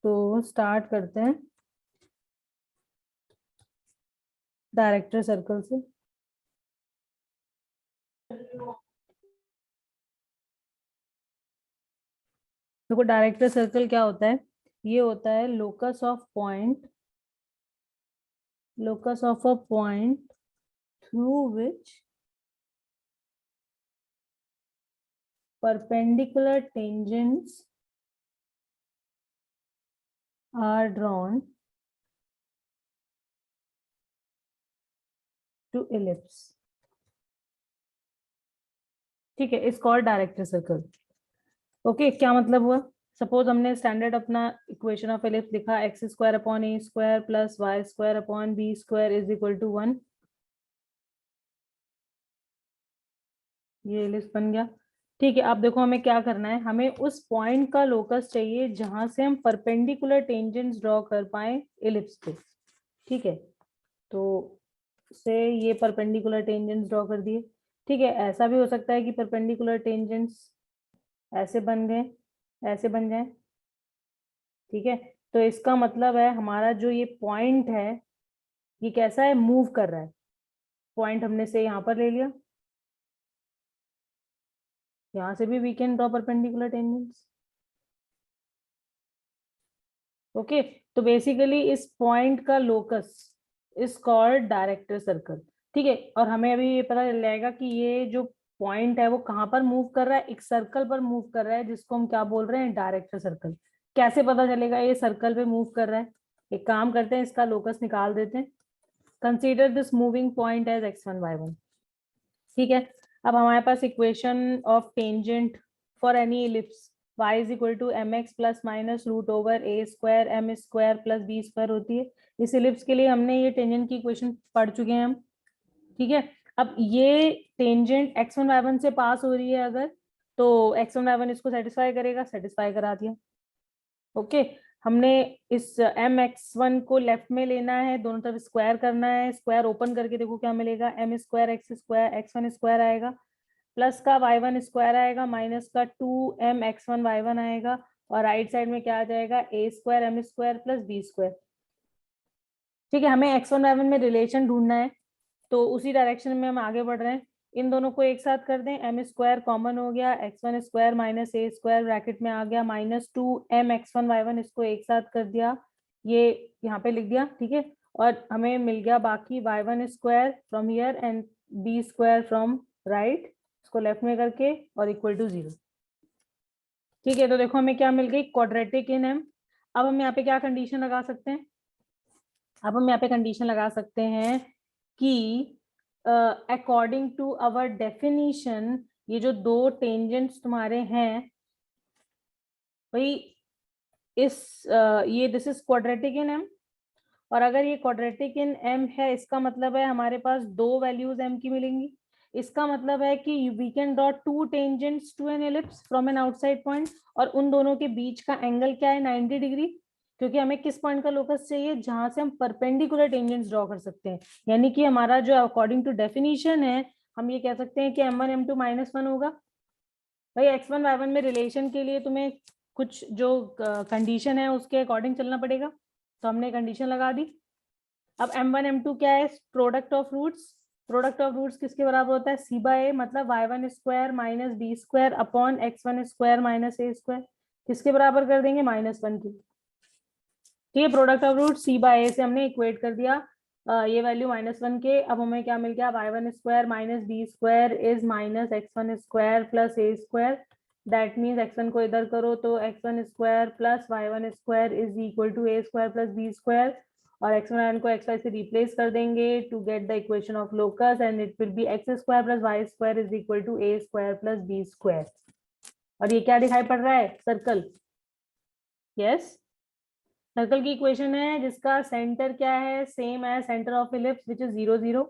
तो स्टार्ट करते हैं डायरेक्टर सर्कल से। देखो डायरेक्टर सर्कल क्या होता है, ये होता है locus of a point through which perpendicular tangents are drawn to ellipse। ठीक है, इस कॉल्ड डायरेक्टर सर्कल। ओके, क्या मतलब हुआ? सपोज हमने स्टैंडर्ड अपना इक्वेशन ऑफ एलिप्स लिखा, x square upon A square plus y square upon B square is equal to 1। ये एलिप्स बन गया। ठीक है, अब देखो हमें क्या करना है, हमें उस पॉइंट का लोकस चाहिए जहां से हम परपेंडिकुलर टेंजेंट्स ड्रॉ कर पाए एलिप्स पे। ठीक है, तो से ये परपेंडिकुलर टेंजेंट्स ड्रॉ कर दिए। ठीक है, ऐसा भी हो सकता है कि परपेंडिकुलर टेंजेंट्स ऐसे बन गए, ऐसे बन जाए। ठीक है, तो इसका मतलब है हमारा जो ये पॉइंट है ये कैसा है, मूव कर रहा है। पॉइंट हमने से यहाँ पर ले लिया, यहाँ से भी we can draw perpendicular tangents. Okay, तो बेसिकली इस पॉइंट का locus is called director circle. ठीक है, और हमें अभी ये पता चल जाएगा कि ये जो पॉइंट है वो कहाँ पर मूव कर रहा है, एक सर्कल पर मूव कर रहा है जिसको हम क्या बोल रहे हैं, डायरेक्टर सर्कल। कैसे पता चलेगा ये सर्कल पे मूव कर रहा है? एक काम करते हैं, इसका लोकस निकाल देते हैं। Consider this moving point as x1 y1। ठीक है, अब हमारे पास equation of tangent for any ellipse y is equal to mx plus minus root over a square m square plus b square होती है। इस इलिप्स के लिए हमने ये टेंजेंट की इक्वेशन पढ़ चुके हैं हम। ठीक है, अब ये टेंजेंट x1 y1 से पास हो रही है अगर, तो x1 y1 इसको सेटिस्फाई करेगा, सेटिस्फाई करा दिया। ओके, हमने इस mx1 को लेफ्ट में लेना है, दोनों तरफ स्क्वायर करना है। स्क्वायर ओपन करके देखो क्या मिलेगा, m square x square x1 square आएगा, प्लस का y1 स्क्वायर आएगा, माइनस का 2m x1 y1 आएगा, और राइट साइड में क्या आ जाएगा, a square m square plus b square. ठीक है, हमें x1 y1 में रिलेशन ढूंढना है, तो उसी डायरेक्शन में हम आगे बढ़ रहे हैं। इन दोनों को एक साथ कर दें, m स्क्वायर कॉमन हो गया, x1 square minus a square bracket में आ गया, माइनस 2m x1 y1 इसको एक साथ कर दिया, ये यहाँ पे लिख दिया। ठीक है, और हमें मिल गया बाकी y1 square from here and b square from right, इसको लेफ्ट में करके और इक्वल टू 0। ठीक है, तो देखो हमें क्या मिल गई, क्वाड्रेटिक इन m। अब हम यहाँ पे क्या कंडीशन लगा सकते हैं, अब हम यहाँ पे कंडीशन लगा सकते हैं कि अकॉर्डिंग टू अवर डेफिनीशन ये जो दो टेंजेंट्स तुम्हारे हैं भाई, ये this is quadratic in m, और अगर ये क्वाड्रेटिक इन m है इसका मतलब है हमारे पास दो वैल्यूज m की मिलेंगी। इसका मतलब है कि we can draw two tangents to an ellipse from an outside point, और उन दोनों के बीच का एंगल क्या है, 90 डिग्री। क्योंकि हमें किस पॉइंट का लोकस चाहिए, जहां से हम परपेंडिकुलर टेंजेंट्स ड्रॉ कर सकते हैं। यानी कि हमारा जो अकॉर्डिंग टू डेफिनेशन है, हम ये कह सकते हैं कि m1 m2 -1 होगा। भाई x1 y1 में रिलेशन के लिए तुम्हें कुछ जो कंडीशन है उसके अकॉर्डिंग चलना पड़ेगा, तो हमने कंडीशन लगा दी। अब m1 m2 क्या है, product of roots. Product of roots किसके बराबर होता है, c बाय a, मतलब y1 square minus B square upon x1 square minus a square. किसके बराबर कर देंगे, -1 की। ठीक है, product of root c by a से हमने इक्वेट कर दिया ये वैल्यू -1 के। अब हमें क्या मिल गया, y1 square minus B square is minus x1 square plus a square. That means x1 को इधर करो तो x1 square plus y1 square is equal to a square plus b square, और x1 को xy से रिप्लेस कर देंगे to get the equation of locus, and it will be x square plus y square is equal to a square plus b square. और ये क्या दिखाई पड़ रहा है, सर्कल। यस, सर्कल की इक्वेशन है जिसका सेंटर क्या है, सेम है centre of ellipse which is 0 0,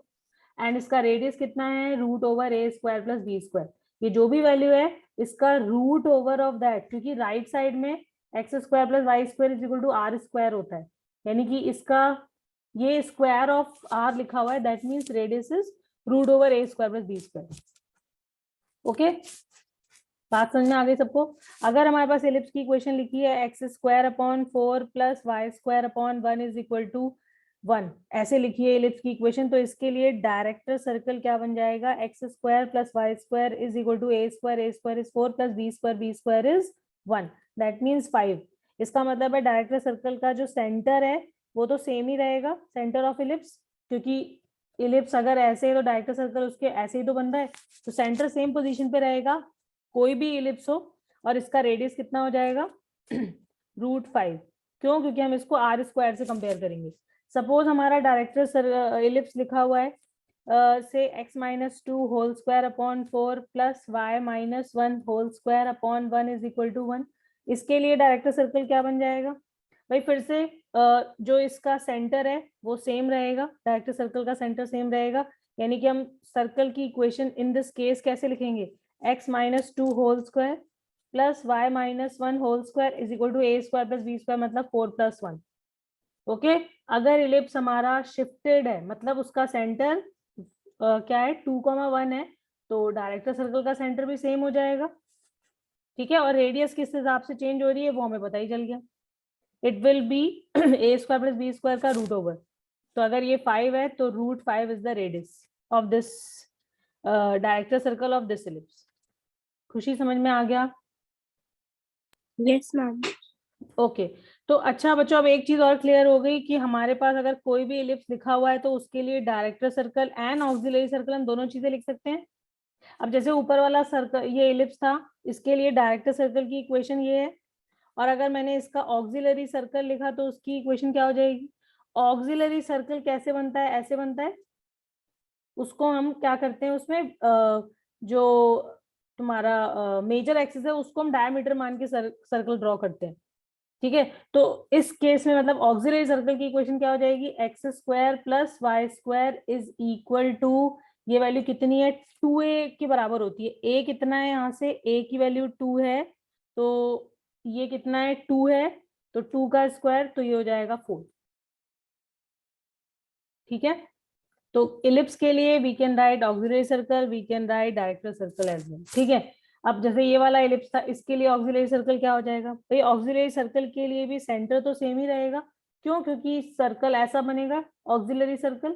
and इसका रेडियस कितना है, root over a square plus b square. ये जो भी वैल्यू है इसका रूट ओवर ऑफ दैट, क्योंकि राइट साइड में x square plus y square is equal to r square होता है, यानी कि इसका ये स्क्वायर ऑफ आर लिखा हुआ है, that means radius is root over a square plus b square. Okay, बात समझ में आ गई सबको? अगर हमारे पास एलिप्स की इक्वेशन लिखी है x square upon 4 plus y square upon 1 is equal to 1, ऐसे लिखी है एलिप्स की इक्वेशन, तो इसके लिए डायरेक्टर सर्कल क्या बन जाएगा? X square plus y square is equal to A square is 4 plus b square is 1, that means 5। इसका मतलब है डायरेक्टर सर्कल का जो सेंटर है वो तो सेम ही रहेगा, सेंटर ऑफ इलिप्स, क्योंकि इलिप्स अगर ऐसे है तो डायरेक्टर सर्कल उसके ऐसे ही तो बन रहा है, तो सेंटर सेम पोजीशन पे रहेगा कोई भी इलिप्स हो, और इसका रेडियस कितना हो जाएगा? √5। क्यों? क्योंकि हम इसको आर स्क्वायर से कंपेयर करेंगे। सपोज हमारा डायरेक्टर इलिप्स लिखा हुआ है से x minus 2 whole square upon 4 plus y minus 1 whole square upon 1 is equal to 1। इसके लिए डायरेक्टर सर्कल क्या बन जाएगा भाई? फिर से जो इसका सेंटर है वो सेम रहेगा, डायरेक्टर सर्कल का सेंटर सेम रहेगा, यानी कि हम सर्कल की इक्वेशन इन दिस केस कैसे लिखेंगे? x minus 2 whole square plus y minus 1 whole square is equal to A square plus b square, मतलब 4 प्लस 1। ओके, अगर इलिप्स हमारा शिफ्टेड है मतलब उसका सेंटर क्या है? 2,1 है, तो डायरेक्टर सर्कल का सेंटर भी सेम हो जाएगा। ठीक है, और रेडियस किस हिसाब से चेंज हो रही है वो हमें पता ही चल गया, it will be a square plus b square का रूट ओवर। तो अगर ये 5 है तो √5 is the radius of this director circle of this ellipse. Khushi समझ में आ गया? Yes ma'am. ओके, तो अच्छा बच्चों, अब एक चीज और क्लियर हो गई कि हमारे पास अगर कोई भी इलिप्स लिखा हुआ है तो उसके लिए director circle and auxiliary circle हम दोनों चीजें लिख सकते हैं। अब जैसे ऊपर वाला सर्कल ये इलिप्स था, इसके लिए डायरेक्टर सर्कल की इक्वेशन ये है, और अगर मैंने इसका ऑक्सिलरी सर्कल लिखा तो उसकी इक्वेशन क्या हो जाएगी? ऑक्सिलरी सर्कल कैसे बनता है? ऐसे बनता है, उसको हम क्या करते हैं उसमें जो तुम्हारा मेजर एक्सिस है उसको हम डायमीटर मान के सर्कल ड्रॉ करते हैं। ठीक है, तो इस केस में मतलब ऑक्सिलरी सर्कल की इक्वेशन क्या हो जाएगी? X square plus y square is equal to, ये वैल्यू कितनी है? 2a के बराबर होती है। a कितना है? यहाँ से a की वैल्यू 2 है, तो ये कितना है? 2 है, तो 2 का स्क्वायर, तो ये हो जाएगा 4। ठीक है, तो इलिप्स के लिए we can write auxiliary circle, we can write director circle as well. ठीक है, अब जैसे ये वाला इलिप्स था, इसके लिए ऑक्सिलरी सर्कल क्या हो जाएगा भाई? ऑक्सिलरी सर्कल के लिए भी सेंटर तो सेम ही रहेगा। क्यों? क्योंकि सर्कल ऐसा बनेगा ऑक्सिलरी सर्कल।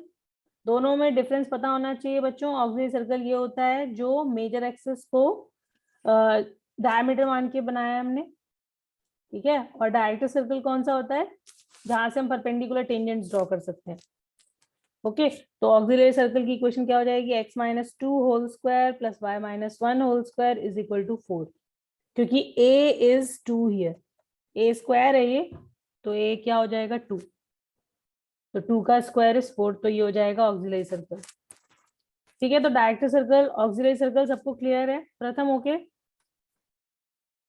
दोनों में डिफरेंस पता होना चाहिए बच्चों। ऑक्सिलरी सर्कल ये होता है जो मेजर एक्सिस को डायमीटर मान के बनाया है हमने। ठीक है, और डायरेक्टर सर्कल कौन सा होता है? जहां से हम परपेंडिकुलर टेंजेंट्स ड्रॉ कर सकते हैं। ओके, तो ऑक्सिलरी सर्कल की इक्वेशन क्या हो जाएगी? x minus 2 whole square plus y minus 1 whole square is equal to 4, क्योंकि a is 2 here, a square है ये, तो a क्या हो जाएगा? 2, तो 2 का स्क्वायर इज 4, तो ये हो जाएगा ऑक्सिलरी सर्कल। ठीक है, तो डायरेक्टर सर्कल, ऑक्सिलरी सर्कल सबको क्लियर है? प्रथम ओके?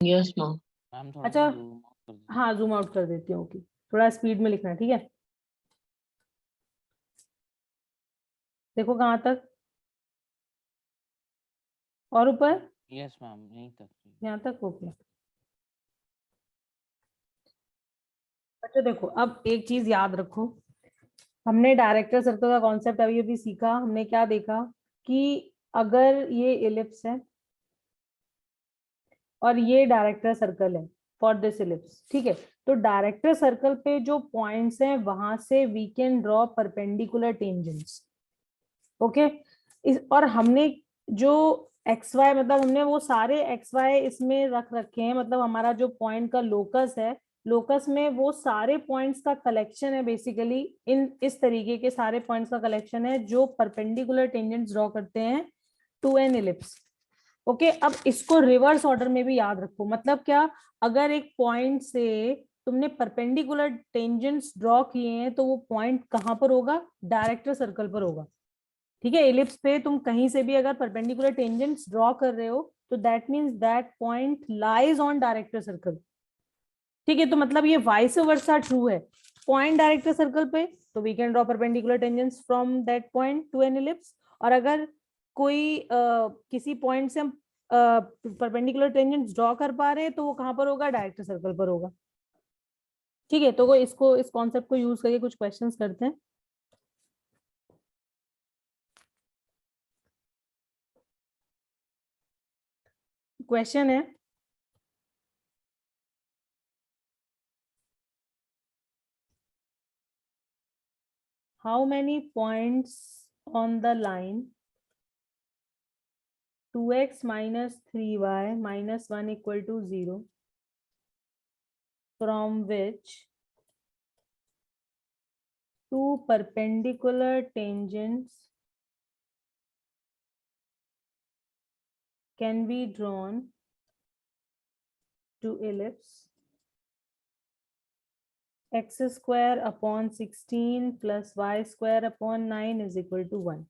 Yes ma'am. मैम थोड़ा अच्छा, सा zoom out कर दीजिए। हाँ जूम आउट कर देती हूँ। ओके, थोड़ा स्पीड में लिखना, ठीक है? देखो कहाँ तक, और ऊपर यस मैम, यहीं तक। यहाँ तक। ओके, अच्छा देखो, अब एक चीज याद रखो, हमने डायरेक्टर सर्कल का कॉन्सेप्ट अभी अभी सीखा। हमने क्या देखा कि अगर ये इलिप्स है और ये डायरेक्टर सर्कल है फॉर दिस इलिप्स, ठीक है, तो डायरेक्टर सर्कल पे जो पॉइंट्स हैं वहां से we can draw perpendicular tangents. Okay, और हमने जो एक्स वाई, मतलब हमने वो सारे एक्स वाई इसमें रख रखे हैं, मतलब हमारा जो पॉइंट का लोकस है, लोकस में वो सारे पॉइंट्स का कलेक्शन है बेसिकली। इन इस तरीके के सारे पॉइंट्स का कलेक्शन है जो परपेंडिकुलर टेंजेंट्स ड्रॉ करते हैं टू एन इलिप्स। ओके, अब इसको रिवर्स ऑर्डर में भी याद रखो। मतलब क्या? अगर एक पॉइंट से तुमने परपेंडिकुलर टेंजेंट्स ड्रॉ किए हैं तो वो पॉइंट कहां पर होगा? डायरेक्टर सर्कल पर होगा। ठीक है, इलिप्स पे तुम कहीं से भी अगर परपेंडिकुलर टेंजेंट्स ड्रॉ कर रहे हो तो that means that point lies on director circle. ठीक है, तो मतलब ये वाइस वर्सा ट्रू है। पॉइंट डायरेक्टर सर्कल पे, तो we can draw perpendicular tangents from that point to an ellipse. और अगर कोई किसी पॉइंट से हम परपेंडिकुलर टेंजेंट्स ड्रॉ कर पा रहे हैं तो वो कहां पर होगा? डायरेक्टर सर्कल पर होगा। ठीक है, तो वो इसको, इस कॉन्सेप्ट को यूज करके कुछ क्वेश्चंस करते हैं। क्वेश्चन है how many points on the line 2x minus 3y minus 1 equal to 0 from which two perpendicular tangents can be drawn to ellipse x square upon 16 plus y square upon 9 is equal to 1.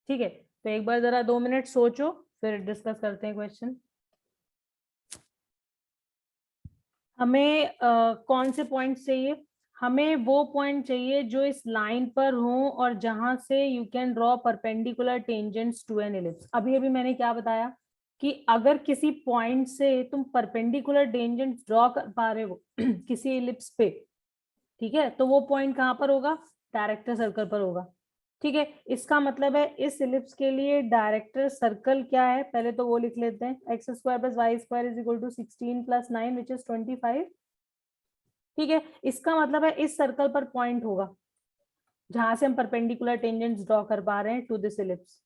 ठीक है, तो एक बार जरा 2 minute सोचो, फिर discuss करते हैं question. हमें कौन से पॉइंट्स चाहिए? हमें वो पॉइंट चाहिए जो इस लाइन पर हो और जहां से you can draw perpendicular tangents to an ellipse. अभी अभी मैंने क्या बताया कि अगर किसी पॉइंट से तुम परपेंडिकुलर टेंजेंट्स ड्रॉ कर पा रहे हो किसी इलिप्स पे, ठीक है, तो वो पॉइंट कहाँ पर होगा? डायरेक्टर सर्कल पर होगा. ठीक है, इसका मतलब है इस इलिप्स के लिए डायरेक्टर सर्कल क्या है, पहले तो वो लिख लेते हैं. X square plus y square is equal to 16 plus 9 which is 25. ठीक है, इसका मतलब है इस सर्कल पर पॉइंट होगा जहां से हम परपेंडिकुलर टेंजेंट्स ड्रॉ कर पा रहे हैं टू दिस इलिप्स.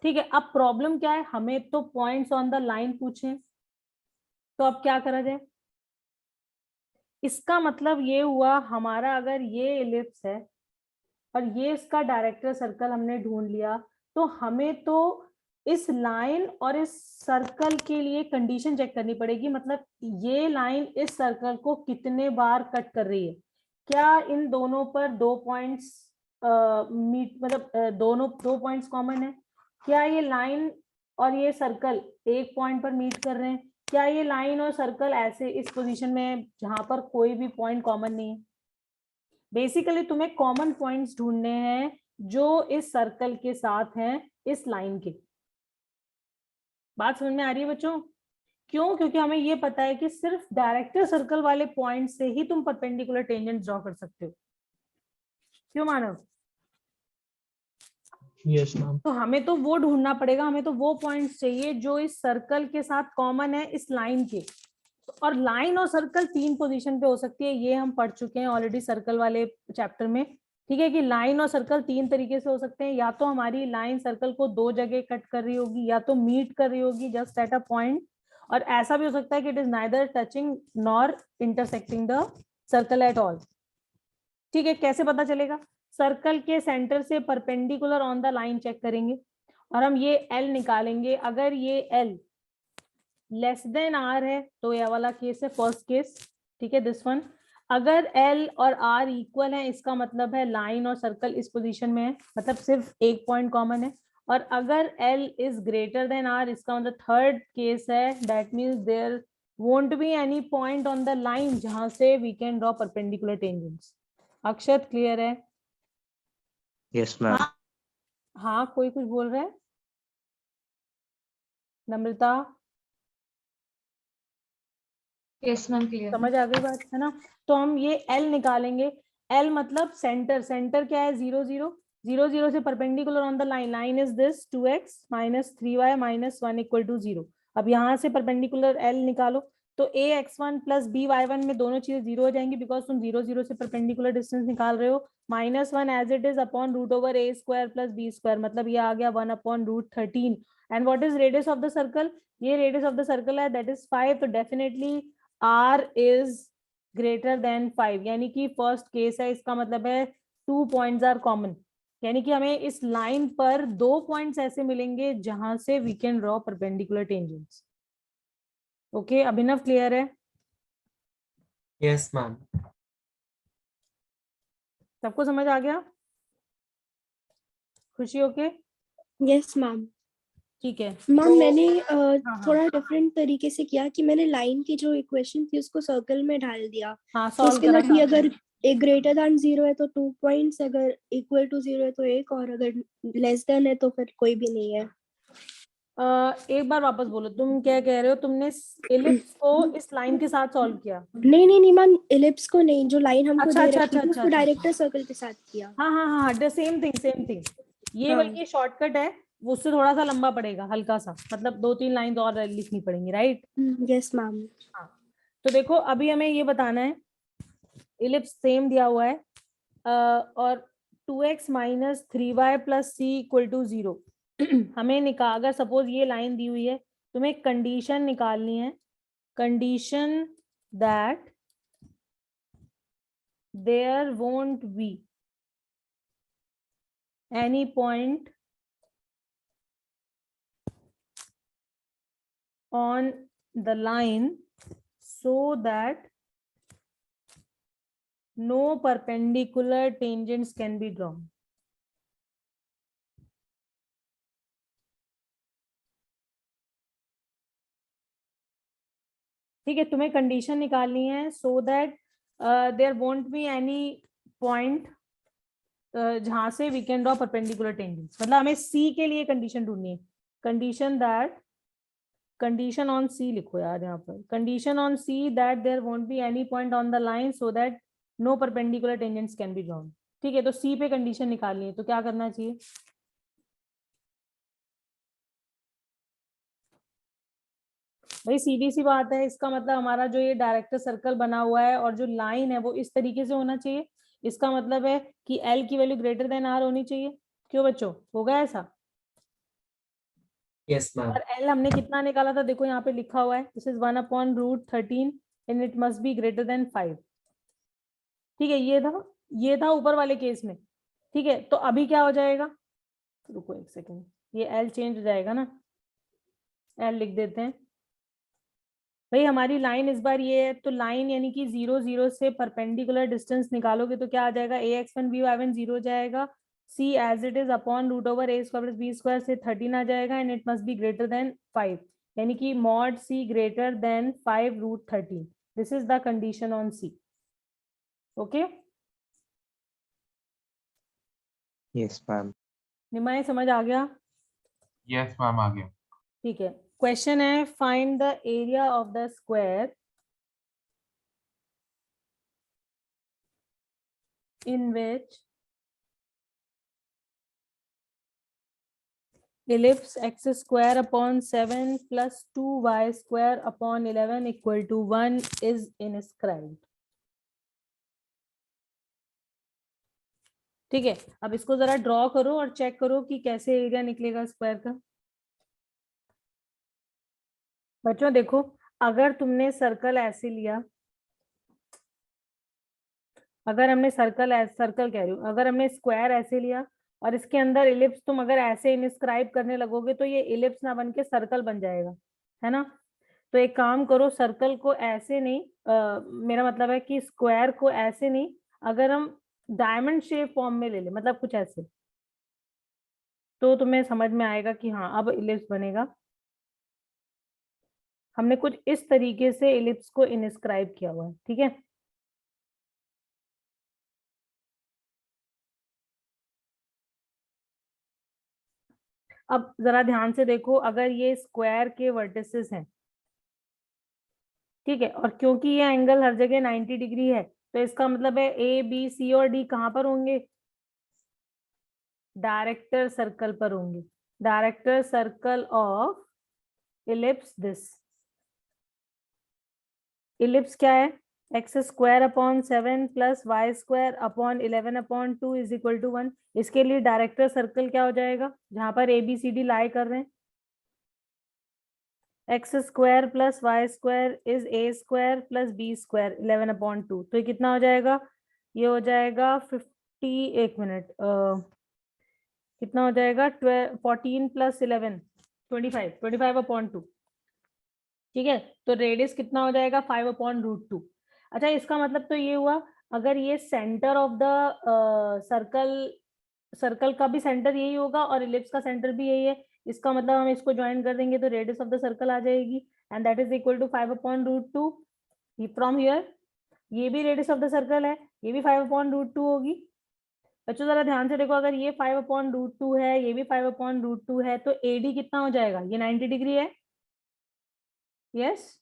ठीक है, अब प्रॉब्लम क्या है, हमें तो पॉइंट्स ऑन द लाइन पूछे, तो अब क्या करा जाए? इसका मतलब ये हुआ हमारा, अगर ये इलिप्स है और ये इसका डायरेक्टर सर्कल हमने ढूंढ लिया, तो हमें तो इस लाइन और इस सर्कल के लिए कंडीशन चेक करनी पड़ेगी. मतलब ये लाइन इस सर्कल को कितने बार कट कर रही है, क्या इन दोनों पर 2 पॉइंट्स मीट, मतलब दोनों 2 पॉइंट्स कॉमन है, क्या ये लाइन और ये सर्कल एक पॉइंट पर मीट कर रहे हैं, क्या ये लाइन और सर्कल ऐसे इस पोजीशन में है जहां पर कोई भी पॉइंट कॉमन नहीं है. बेसिकली तुम्हें कॉमन पॉइंट्स ढूंढने हैं जो इस सर्कल के साथ हैं इस लाइन के. बात समझ में आ रही है बच्चों? क्यों? क्योंकि हमें ये पता है कि सिर्फ डायरेक्टर सर्कल वाले पॉइंट से ही तुम परपेंडिकुलर टेंजेंट ड्रॉ कर सकते हो. क्यों मानव? Yes, ma'am. तो हमें तो वो ढूंढना पड़ेगा, हमें तो वो पॉइंट्स चाहिए जो इस सर्कल के साथ कॉमन है इस लाइन के. और लाइन और सर्कल 3 पोजीशन पे हो सकती है, ये हम पढ़ चुके हैं ऑलरेडी सर्कल वाले चैप्टर में. ठीक है, कि लाइन और सर्कल 3 तरीके से हो सकते हैं. या तो हमारी लाइन सर्कल को 2 जगह कट कर रही होगी, या तो मीट कर रही होगी जस्ट एट अ पॉइंट, और ऐसा भी हो सकता है कि it is neither touching nor intersecting the circle at all. ठीक है, कैसे पता चलेगा? सर्कल के सेंटर से perpendicular on the line check करेंगे और हम ये एल निकालेंगे. अगर ये एल लेस देन आर है तो ये वाला केस है, फर्स्ट केस. ठीक है, दिस वन. अगर एल और आर इक्वल है, इसका मतलब है लाइन और सर्कल इस पोजीशन में है, मतलब सिर्फ एक पॉइंट कॉमन है. और अगर l is greater than r, इसका मतलब थर्ड केस है, that means there won't be any point on the line जहां से we can draw perpendicular tangents. Akshat clear है? Yes ma'am. हाँ, कोई कुछ बोल रहा है? नम्रता? Yes ma'am, clear. समझ आ गई बात है ना? तो हम ये L निकालेंगे. L मतलब सेंटर. सेंटर क्या है? 0 0 0 0 से perpendicular on the line. Line is this 2x minus 3y minus 1 equal to 0. अब यहाँ से परपेंडिकुलर L निकालो तो ax1 plus by1 में दोनों चीजें 0 हो जाएंगी बिकॉज तुम 0 0 से परपेंडिकुलर डिस्टेंस निकाल रहे हो. -1 as it is upon root over a square plus b square, मतलब ये आ गया 1 upon root 13. And what is radius of the circle? ये रेडियस ऑफ द सर्कल है, दैट इज 5. तो definitely R is greater than 5, यानी कि first case है. इसका मतलब है 2 पॉइंट्स आर कॉमन, यानी कि हमें इस लाइन पर 2 पॉइंट्स ऐसे मिलेंगे जहां से we can draw perpendicular tangents. Okay, Abhinav clear है? Yes ma'am. सबको समझ आ गया? खुशी? Okay, yes ma'am. ठीक है. मैम तो- मैंने हाँ. थोड़ा डिफरेंट तरीके से किया कि मैंने लाइन की जो इक्वेशन थी उसको सर्कल में डाल दिया. हाँ, तो सॉल्व उसके करा अंदर भी था. अगर एक ग्रेटर देन 0 है तो 2 पॉइंट्स, अगर इक्वल टू 0 है तो एक, और अगर लेस देन है तो फिर कोई भी नहीं है. एक बार वापस बोलो, तुम क्या कह रहे हो? तुमने एलिप्स को इस लाइन के साथ सॉल्व किया? नहीं मैम, इलिप्स को नहीं, जो लाइन हमको अच्छा, दे अच्छा, रखी थी अच्छा, उसको अच्छा. डायरेक्टर सर्कल के साथ किया. हाँ हाँ हाँ, the same thing, same thing. ये हाँ. बल्कि शॉर्टकट है. उससे थोड़ा सा लंबा पड़ेगा, हल्का सा, मतलब 2-3 लाइन और लिखनी पड़ेंगी, राइट? Yes ma'am. हाँ, तो देखो अभी हमें ये बताना है, इलिप्स सेम दिया हुआ है और 2x minus 3y plus c equal to 0। हमें निकाल, अगर सपोज ये लाइन दी हुई है, तुम्हें कंडीशन निकालनी है, condition that there won't be any point on the line so that no perpendicular tangents can be drawn. ठीक है, तुम्हें कंडीशन निकालनी है so that there won't be any point जहां से we can draw perpendicular tangents, मतलब हमें C के लिए कंडीशन ढूंढनी है। Condition that, condition on C लिखो यार यहाँ पर, condition on C that there won't be any point on the line so that no perpendicular tangents can be drawn. ठीक है, तो सी पे कंडीशन निकालनी है, तो क्या करना चाहिए? भाई सीधी सी बात है, इसका मतलब हमारा जो ये डायरेक्टर सर्कल बना हुआ है और जो लाइन है वो इस तरीके से होना चाहिए। इसका मतलब है कि एल की वैल्यू ग्रेटर देन आर होनी चाहिए। क्यों बच्चों, होगा ऐसा? Yes, ma'am. और एल हमने कितना निकाला था, देखो यहाँ पे लिखा हुआ है, this is 1/√13 and it must be greater than 5। ठीक है, ये था ऊपर वाले केस में। ठीक है, तो अभी क्या हो जाएगा, रुको एक सेकेंड, ये एल चेंज हो जाएगा ना, एल लिख देते हैं। भाई हमारी लाइन इस बार ये है, तो लाइन यानी कि 0 0 से परपेंडिकुलर डिस्टेंस निकालोगे तो क्या आ जाएगा, ax1 by1 0 हो जाएगा, c as it is upon root over a square plus b square से 13 आ जाएगा and it must be greater than 5, यानी कि mod c greater than 5√13। This is the condition on c। Okay, Yes, ma'am. Nimai समझ आ गया? Yes ma'am आ गया। ठीक है, क्वेश्चन है find the area of the square in which ellipse x square upon 7 plus 2y square upon 11 equal to 1 is inscribed। ठीक है, अब इसको जरा ड्रॉ करो और चेक करो कि कैसे एरिया निकलेगा स्क्वायर का। बच्चों देखो, अगर तुमने सर्कल ऐसे लिया, अगर हमने सर्कल कह रही हूँ, अगर हमने स्क्वायर ऐसे लिया और इसके अंदर इलिप्स तुम अगर ऐसे इनस्क्राइब करने लगोगे तो ये इलिप्स ना बन के सर्कल बन जाएगा, है ना? तो एक काम करो, सर्कल को ऐसे नहीं, मेरा मतलब है कि स्क्वायर को ऐसे नहीं, अगर हम डायमंड शेप फॉर्म में ले ले, मतलब कुछ ऐसे, तो तुम्हें समझ में आएगा कि हाँ अब इलिप्स बनेगा। हमने कुछ इस तरीके से इलिप्स को इनस्क्राइब किया हुआ है। ठीक है, अब जरा ध्यान से देखो, अगर ये स्क्वायर के वर्टिसेस हैं, ठीक है, और क्योंकि ये एंगल हर जगह 90 डिग्री है, तो इसका मतलब है ए बी सी और डी कहां पर होंगे, डायरेक्टर सर्कल पर होंगे। Director circle of ellipse, this ellipse क्या है, x square upon 7 plus y square upon 11/2 is equal to 1। इसके लिए डायरेक्टर सर्कल क्या हो जाएगा, जहां पर ए बी सी डी लाई कर रहे हैं, x square plus y square is a square plus b square 11/2। तो ये कितना हो जाएगा, ये हो जाएगा 50, एक मिनट, कितना हो जाएगा, 14 प्लस 11 25/2। ठीक है, तो रेडियस कितना हो जाएगा, 5/√2। अच्छा, इसका मतलब तो ये हुआ, अगर ये सेंटर ऑफ द सर्कल का भी सेंटर यही होगा और इलिप्स का सेंटर भी यही है, इसका मतलब हम इसको ज्वाइन कर देंगे तो रेडियस ऑफ द सर्कल आ जाएगी and that is equal to 5/√2। From here ये भी रेडियस ऑफ द सर्कल है, ये भी 5/√2 होगी। बच्चों जरा ध्यान से देखो, अगर ये 5/√2 है, ये भी 5/√2 है, तो एडी कितना हो जाएगा, ये 90 डिग्री है, यस।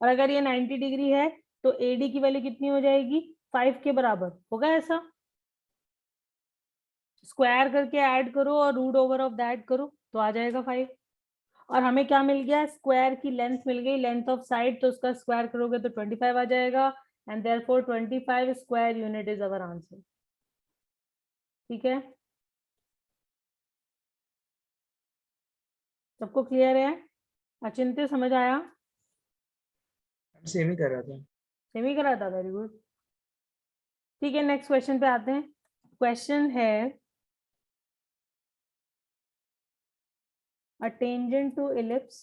और अगर ये 90 डिग्री है तो एडी की वैल्यू कितनी हो जाएगी, 5 के बराबर, होगा ऐसा? स्क्वायर करके ऐड करो और रूट ओवर ऑफ दैट करो तो आ जाएगा 5। और हमें क्या मिल गया, स्क्वायर की लेंथ मिल गई, लेंथ ऑफ साइड, तो उसका स्क्वायर करोगे तो 25 आ जाएगा and therefore 25 square unit is our answer. ठीक है, सबको क्लियर है? अचिंत्य समझ आया? सेम ही कर रहा था। सेम ही करा था, वेरी गुड। ठीक है, नेक्स्ट क्वेश्चन पे आते हैं। क्वेश्चन है a tangent to ellipse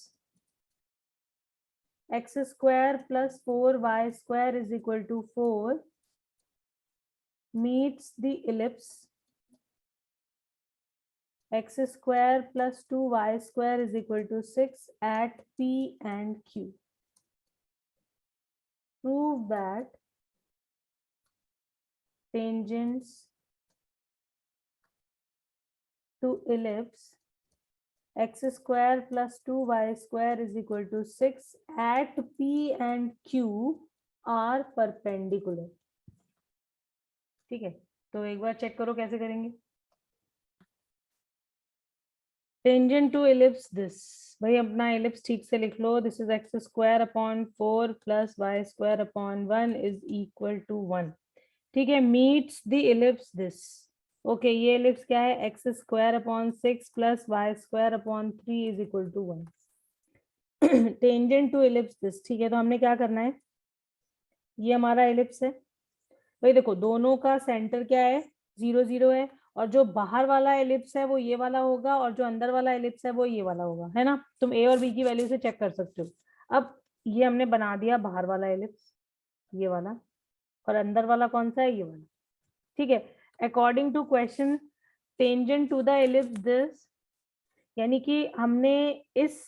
x square plus 4y square is equal to 4 meets the ellipse x square plus 2y square is equal to 6 at P and Q. Prove that tangents to ellipse x square plus 2y square is equal to 6 at P and Q are perpendicular. ठीक है, तो एक बार check करो कैसे करेंगे। Tangent to ellipse this, भाई अपना ellipse ठीक से लिख लो। This is x square upon 4 plus y square upon 1 is equal to 1। ठीक है, meets the ellipse this. Okay, ये एलिप्स क्या है, x square upon 6 plus y square upon 3 is equal to 1। Tangent to ellipse this. ठीक है, तो हमने क्या करना है, ये हमारा एलिप्स है भाई, देखो दोनों का सेंटर क्या है, 0 0 है, और जो बाहर वाला एलिप्स है वो ये वाला होगा और जो अंदर वाला एलिप्स है वो ये वाला होगा, है ना। तुम ए और बी की वैल्यू से चेक कर सकते हो। अब ये हमने बना दिया बाहर वाला एलिप्स, ये वाला, और अंदर वाला कौन सा है, ये वाला। ठीक है, according to question tangent to the ellipse this, यानी कि हमने इस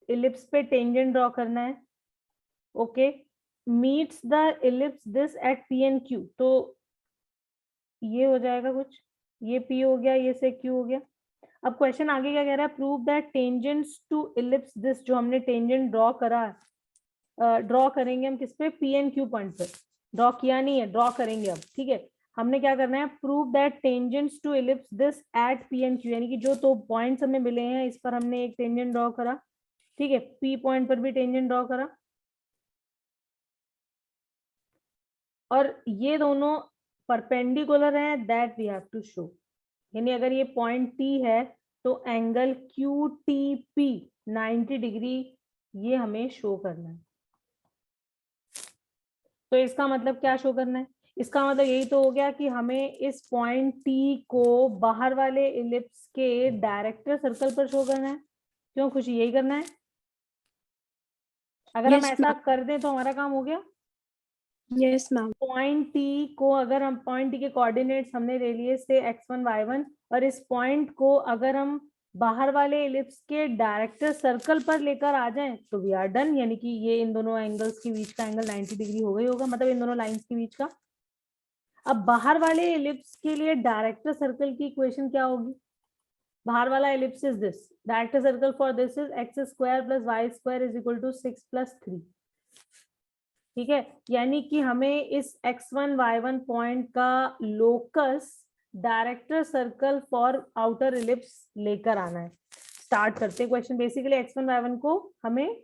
एलिप्स पे टेंजेंट ड्रॉ करना है। Okay, meets the ellipse this eight P and Q, तो ये हो जाएगा कुछ, ये P हो गया, ये से Q हो गया। अब क्वेश्चन आगे क्या कह रहा है, prove that tangents to ellipse this, जो हमने टेंजेंट ड्रॉ करा, ड्रॉ करेंगे हम किस पे, P एंड Q पॉइंट पे। ड्रॉ किया नहीं है, ड्रॉ करेंगे अब। ठीक है, हमने क्या करना है, prove that tangents to ellipse this at P and Q, यानी कि जो तो पॉइंट्स हमें मिले हैं इस पर हमने एक टेंजेंट ड्रॉ करा। ठीक है, P पॉइंट पर भी टेंजेंट ड्रॉ करा, और ये दोनों परपेंडिकुलर है, that we have to show. यानी अगर ये पॉइंट T है तो एंगल QTP 90 डिग्री ये हमें शो करना है। तो इसका मतलब क्या शो करना है, इसका मतलब यही तो हो गया कि हमें इस पॉइंट T को बाहर वाले इलिप्स के डायरेक्टर सर्कल पर शो करना है। क्यों खुशी, यही करना है? अगर हम Yes, ऐसा ma'am. कर दें तो हमारा काम हो गया। Yes, ma'am. पॉइंट T को अगर हम, पॉइंट T के कोऑर्डिनेट्स हमने ले लिए से x1 y1, और इस पॉइंट को अगर हम बाहर वाले इलिप्स के डायरेक्टर सर्कल पर लेकर आ जाएं तो वी आर डन। यानी कि ये इन दोनों एंगल्स के बीच का एंगल 90 डिग्री हो गई होगा, मतलब इन दोनों लाइंस के बीच का। अब बाहर वाले इलिप्स के लिए डायरेक्टर सर्कल की इक्वेशन क्या होगी, बाहर वाला ellipse is this, director circle for this is x square plus y square is equal to 6 + 3। ठीक है, यानी कि हमें इस x1 y1 पॉइंट का locus director circle for outer ellipse लेकर आना है। स्टार्ट करते हैं क्वेश्चन। बेसिकली x1 y1 को हमें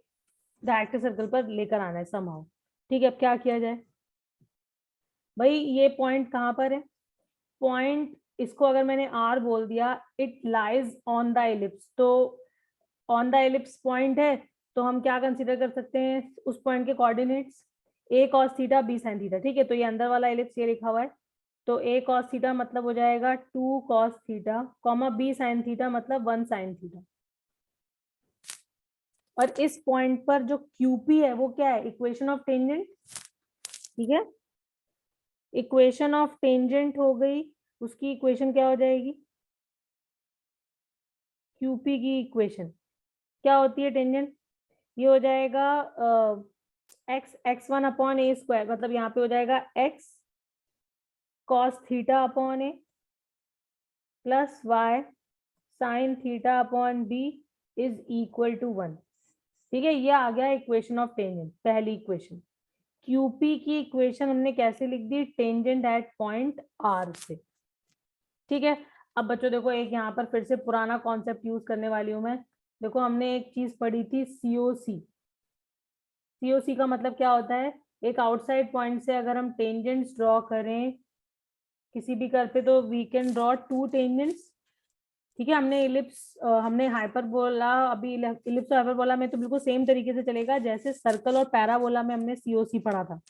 डायरेक्टर सर्कल पर लेकर आना है समहाउ। ठीक है, अब क्या किया जाए भाई, ये पॉइंट कहाँ पर है, पॉइंट इसको अगर मैंने R बोल दिया, it lies on the ellipse, तो ऑन द इलिप्स पॉइंट है तो हम क्या कंसीडर कर सकते हैं, उस पॉइंट के coordinates a cos theta b sin theta. ठीक है, तो ये अंदर वाला इलिप्स ये लिखा हुआ है, तो a cos थीटा मतलब हो जाएगा 2 cos theta, comma b sin theta मतलब 1 sin थीटा। और इस पॉइंट पर जो QP है वो क्या है, इक्वेशन ऑफ टेंजेंट। ठीक है, इक्वेशन ऑफ टेंजेंट हो गई, उसकी इक्वेशन क्या हो जाएगी, QP की इक्वेशन क्या होती है टेंजेंट, ये हो जाएगा x1 अपॉन a स्क्वायर, मतलब यहाँ पे हो जाएगा x cos theta upon a plus y sin theta upon b is equal to 1। ठीक है, ये आ गया इक्वेशन ऑफ टेंजेंट, पहली इक्वेशन। QP की इक्वेशन हमने कैसे लिख दी, टेंजेंट एट पॉइंट R से। ठीक है, अब बच्चों देखो एक यहाँ पर फिर से पुराना कॉन्सेप्ट यूज करने वाली हूँ मैं। देखो हमने एक चीज पढ़ी थी सीओसी। सीओसी का मतलब क्या होता है, एक आउटसाइड पॉइंट से अगर हम टेंजेंट्स ड्रॉ करें किसी भी कर्व पे तो we can draw two tangents. ठीक है, हमने इलिप्स हमने हाइपरबोला, अभी इलिप्स और हाइपरबोला में तो बिल्कुल सेम तरीके से चलेगा जैसे सर्कल और पैराबोला में हमने सीओसी पढ़ा था।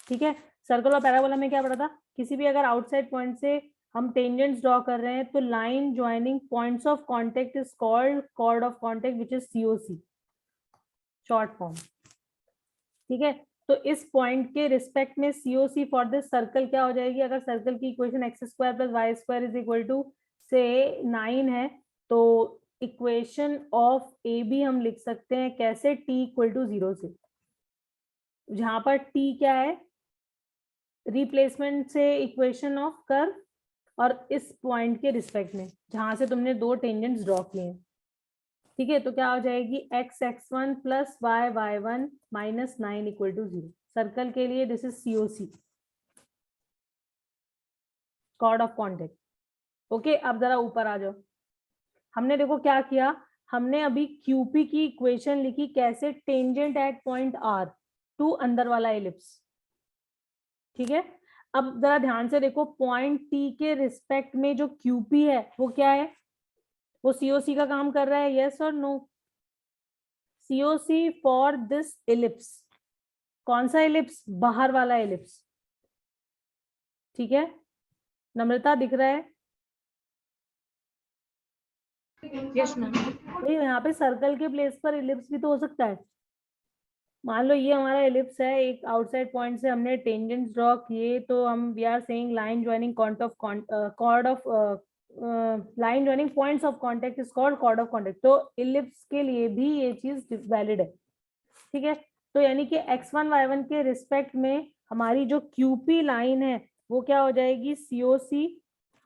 ठीक है, सर्कल और पैराबोला में क्या पढ़ा था, किसी भी अगर आउटसाइड पॉइंट से हम टेंजेंट्स ड्रॉ कर रहे हैं तो line joining points of contact is called chord of contact which is COC, short form. ठीक है, तो इस पॉइंट के रिस्पेक्ट में सीओसी फॉर दिस सर्कल क्या हो जाएगी, अगर सर्कल की equation x square plus y square is equal to से 9 है तो इक्वेशन ऑफ ए बी हम लिख सकते हैं कैसे, t इक्वल टू 0 से, जहां पर t क्या है, रिप्लेसमेंट से इक्वेशन ऑफ कर्व, और इस पॉइंट के रिस्पेक्ट में जहां से तुमने दो टेंजेंट्स ड्रॉ किए हैं। ठीक है, तो क्या हो जाएगी x x1 plus y y1 minus 9 equal to 0। Circle के लिए this is COC, chord of contact. Okay, अब जरा ऊपर आ जाओ। हमने देखो क्या किया, हमने अभी QP की इक्वेशन लिखी कैसे, tangent at point R to अंदर वाला एलिप्स। ठीक है, अब जरा ध्यान से देखो, पॉइंट T के रिस्पेक्ट में जो QP है वो क्या है, वो सीओसी का काम कर रहा है, यस और no. COC for this ellipse, कौन सा एलिप्स, बाहर वाला एलिप्स। ठीक है, नम्रता दिख रहा है, यस मैम। भाई यहाँ पे सर्कल के प्लेस पर एलिप्स भी तो हो सकता है। मान लो ये हमारा एलिप्स है, एक आउटसाइड पॉइंट से हमने टेंजेंट्स ड्रॉ किए तो हम we are saying line joining chord of line joining points of contact is called chord of contact. तो इलिप्स के लिए भी ये चीज वैलिड है। ठीक है, तो यानी कि x1 y1 के रिस्पेक्ट में हमारी जो QP लाइन है वो क्या हो जाएगी, COC,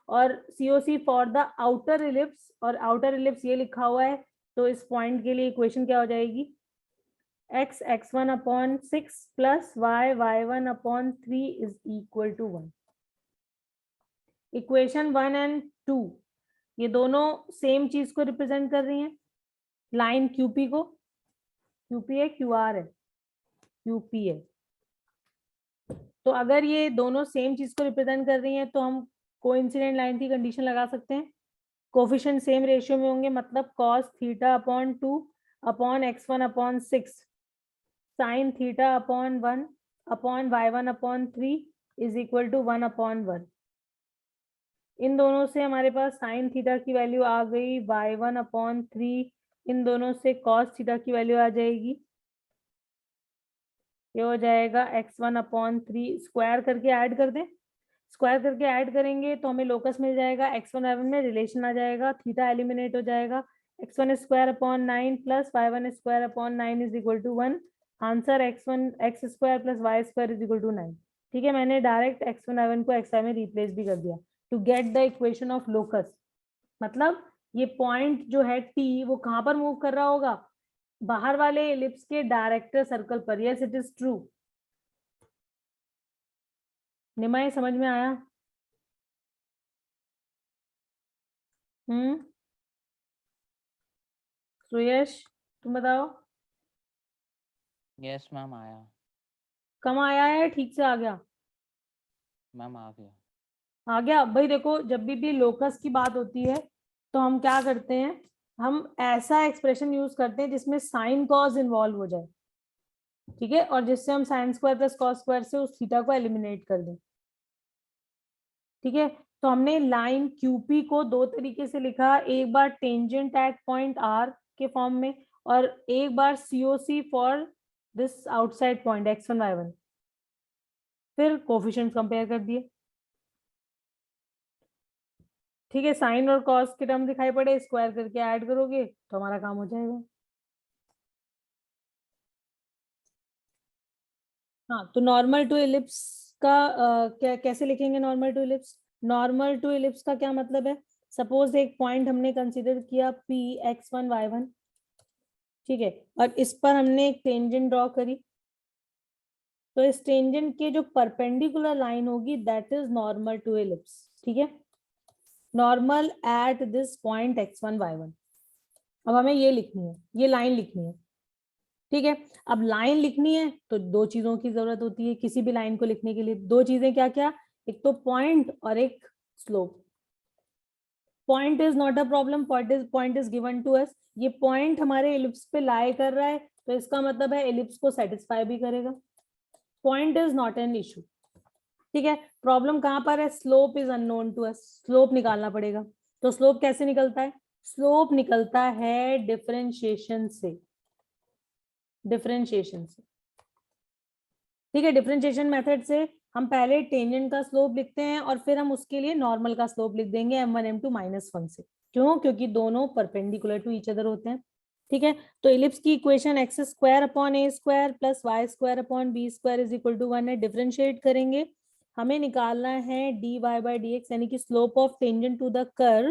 और COC for the outer ellipse, और आउटर इलिप्स ये लिखा हुआ है तो इस पॉइंट के लिए इक्वेशन क्या हो जाएगी, x x1 upon 6 plus y y1 upon 3 is equal to 1। Equation 1 and 2 ये दोनों सेम चीज को रिप्रेजेंट कर रही हैं, लाइन QP को, QP है QR है, QP है। तो अगर ये दोनों सेम चीज को रिप्रेजेंट कर रही हैं तो हम कोइंसिडेंट लाइन की कंडीशन लगा सकते हैं, कोफिशिएंट सेम रेशियो में होंगे, मतलब cos theta upon 2 upon x1 upon 6 sin theta upon 1 upon y1 upon 3 is equal to 1 upon 1। इन दोनों से हमारे पास sin थीटा की वैल्यू आ गई y1 अपॉन 3, इन दोनों से cos थीटा की वैल्यू आ जाएगी, ये हो जाएगा x1 अपॉन 3, स्क्वायर करके ऐड कर दें, स्क्वायर करके ऐड करेंगे तो हमें लोकस मिल जाएगा, x1 y1 में रिलेशन आ जाएगा, थीटा एलिमिनेट हो जाएगा, x1 square upon 9 plus y1 square upon 9 is equal to 1। Answer x square plus y square is equal to 9। ठीक है, मैंने डायरेक्ट x1 y1 को xy में रिप्लेस भी कर दिया to get the equation of locus. मतलब ये पॉइंट जो है T वो कहां पर मूव कर रहा होगा, बाहर वाले एलिप्स के डायरेक्टर सर्कल पर। Yes it is true. Nimay समझ में आया? सुयश तुम बताओ। यस मैम आया। कम आया है, ठीक से आ गया? मैम आ गया। आ गया भाई। देखो जब भी लोकस की बात होती है तो हम क्या करते हैं, हम ऐसा एक्सप्रेशन यूज करते हैं जिसमें साइन कॉस इन्वॉल्व हो जाए। ठीक है, और जिससे हम sine square plus cos square से उस थीटा को एलिमिनेट कर दें। ठीक है, तो हमने लाइन QP को दो तरीके से लिखा, एक बार टेंजेंट एट पॉइंट R के फॉर्म में और एक बार COC for this outside point x1 y1, फिर कोफिशिएंट कंपेयर कर दिए। ठीक है, साइन और कॉस के टर्म दिखाई पड़े, स्क्वायर करके ऐड करोगे तो हमारा काम हो जाएगा। हाँ, तो नॉर्मल टू इलिप्स का क्या कैसे लिखेंगे, normal to ellipse? Normal to ellipse का क्या मतलब है, सपोज एक पॉइंट हमने कंसीडर किया P x1 y1, ठीक है, और इस पर हमने एक टेंजेंट ड्रॉ करी, तो इस टेंजेंट के जो परपेंडिकुलर लाइन होगी that is normal to ellipse. ठीक है, normal at this point x1 y1। अब हमें ये लिखनी है, ये लाइन लिखनी है, ठीक है। अब लाइन लिखनी है तो दो चीजों की जरूरत होती है किसी भी लाइन को लिखने के लिए। दो चीजें क्या क्या, एक तो पॉइंट और एक slope. Point is not a problem, point is given to us. ये पॉइंट हमारे एलिप्स पे लाई कर रहा है तो इसका मतलब है एलिप्स को सेटिस्फाई भी करेगा। Point is not an issue, ठीक है। प्रॉब्लम कहां पर है, slope is unknown to us, slope निकालना पड़ेगा। तो स्लोप कैसे निकलता है, स्लोप निकलता है डिफरेंशिएशन से, डिफरेंशिएशन से, ठीक है। डिफरेंशिएशन मेथड से हम पहले टेंजेंट का स्लोप लिखते हैं और फिर हम उसके लिए नॉर्मल का स्लोप लिख देंगे m1 m2 -1 से। क्यों, क्योंकि दोनों परपेंडिकुलर टू ईच अदर होते हैं, ठीक है। तो इलिप्स की इक्वेशन x² + y² + b² = 1 है। डिफरेंशिएट करेंगे, हमें निकालना है dy/dx यानी कि slope of tangent to the curve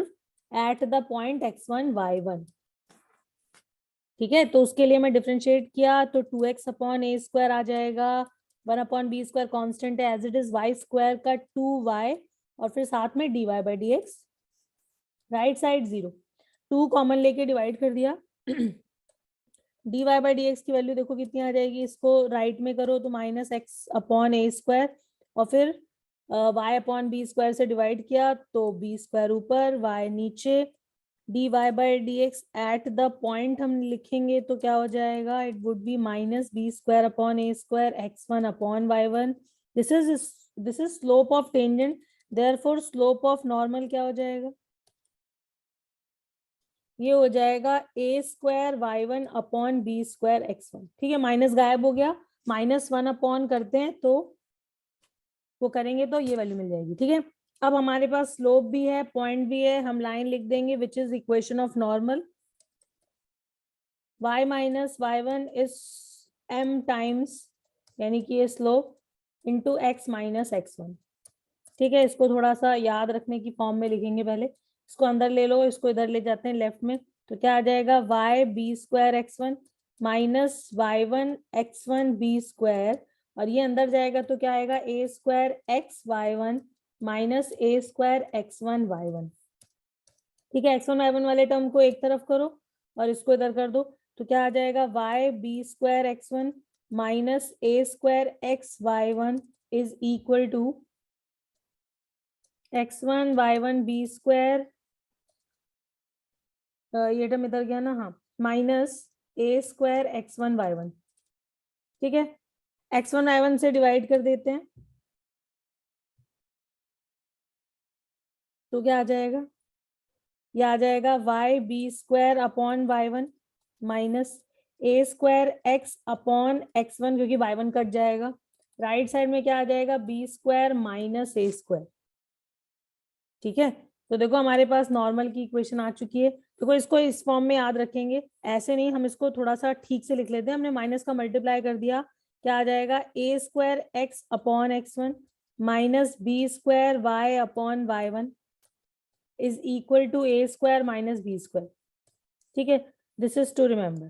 at the point x1 y1, ठीक है। तो उसके लिए मैं डिफरेंशिएट किया तो 2x/a² आ जाएगा, 1/b² कांस्टेंट है एज इट इज, y² का 2y और फिर साथ में dy/dx, राइट साइड 0, 2 कॉमन लेके डिवाइड कर दिया। dy/dx की वैल्यू देखो कितनी आ जाएगी, इसको राइट में करो तो -x/a² और फिर y/b² से डिवाइड किया तो b² ऊपर y नीचे। dy/dx एट द पॉइंट हम लिखेंगे तो क्या हो जाएगा, it would B -b² x1/y1। This is slope of tangent, therefore slope of normal क्या हो जाएगा, ये हो जाएगा a² y1/b² x1, ठीक है। माइनस गायब हो गया, -1 करते हैं तो वो करेंगे तो ये वैल्यू मिल जाएगी, ठीक है। अब हमारे पास स्लोप भी है, पॉइंट भी है, हम लाइन लिख देंगे which is equation of normal. y - y1 is m times यानी कि ये स्लोप इंटू x - x1, ठीक है। इसको थोड़ा सा याद रखने की फॉर्म में लिखेंगे, पहले इसको अंदर ले लो, इसको इधर ले जाते हैं लेफ्ट में, तो क्या आ जाएगा y/b² x1 -y1 x1 b² और ये अंदर जाएगा तो क्या आएगा a² x y1 -a² x1 y1, ठीक है। x1 y1 वाले टर्म को एक तरफ करो और इसको इधर कर दो तो क्या आ जाएगा y/b² x1 -a² x y1 is equal to x1 y1 b², ये टर्म इधर गया ना, हाँ, -a² x1 y1, ठीक है। x1 y1 से डिवाइड कर देते हैं तो क्या आ जाएगा, ये आ जाएगा y/b² y1 -a² x/x1 क्योंकि y1 कट जाएगा, राइट साइड में क्या आ जाएगा b² - a², ठीक है। तो देखो हमारे पास नॉर्मल की इक्वेशन आ चुकी है। देखो इसको इस फॉर्म में याद रखेंगे, ऐसे नहीं, हम इसको थोड़ा सा ठीक से लिख लेते हैं। हमने माइनस का मल्टीप्लाई कर दिया, क्या आ जाएगा a² x/x1 -b² y/y1 is equal to a² - b², ठीक है। दिस इज टू रिमेम्बर,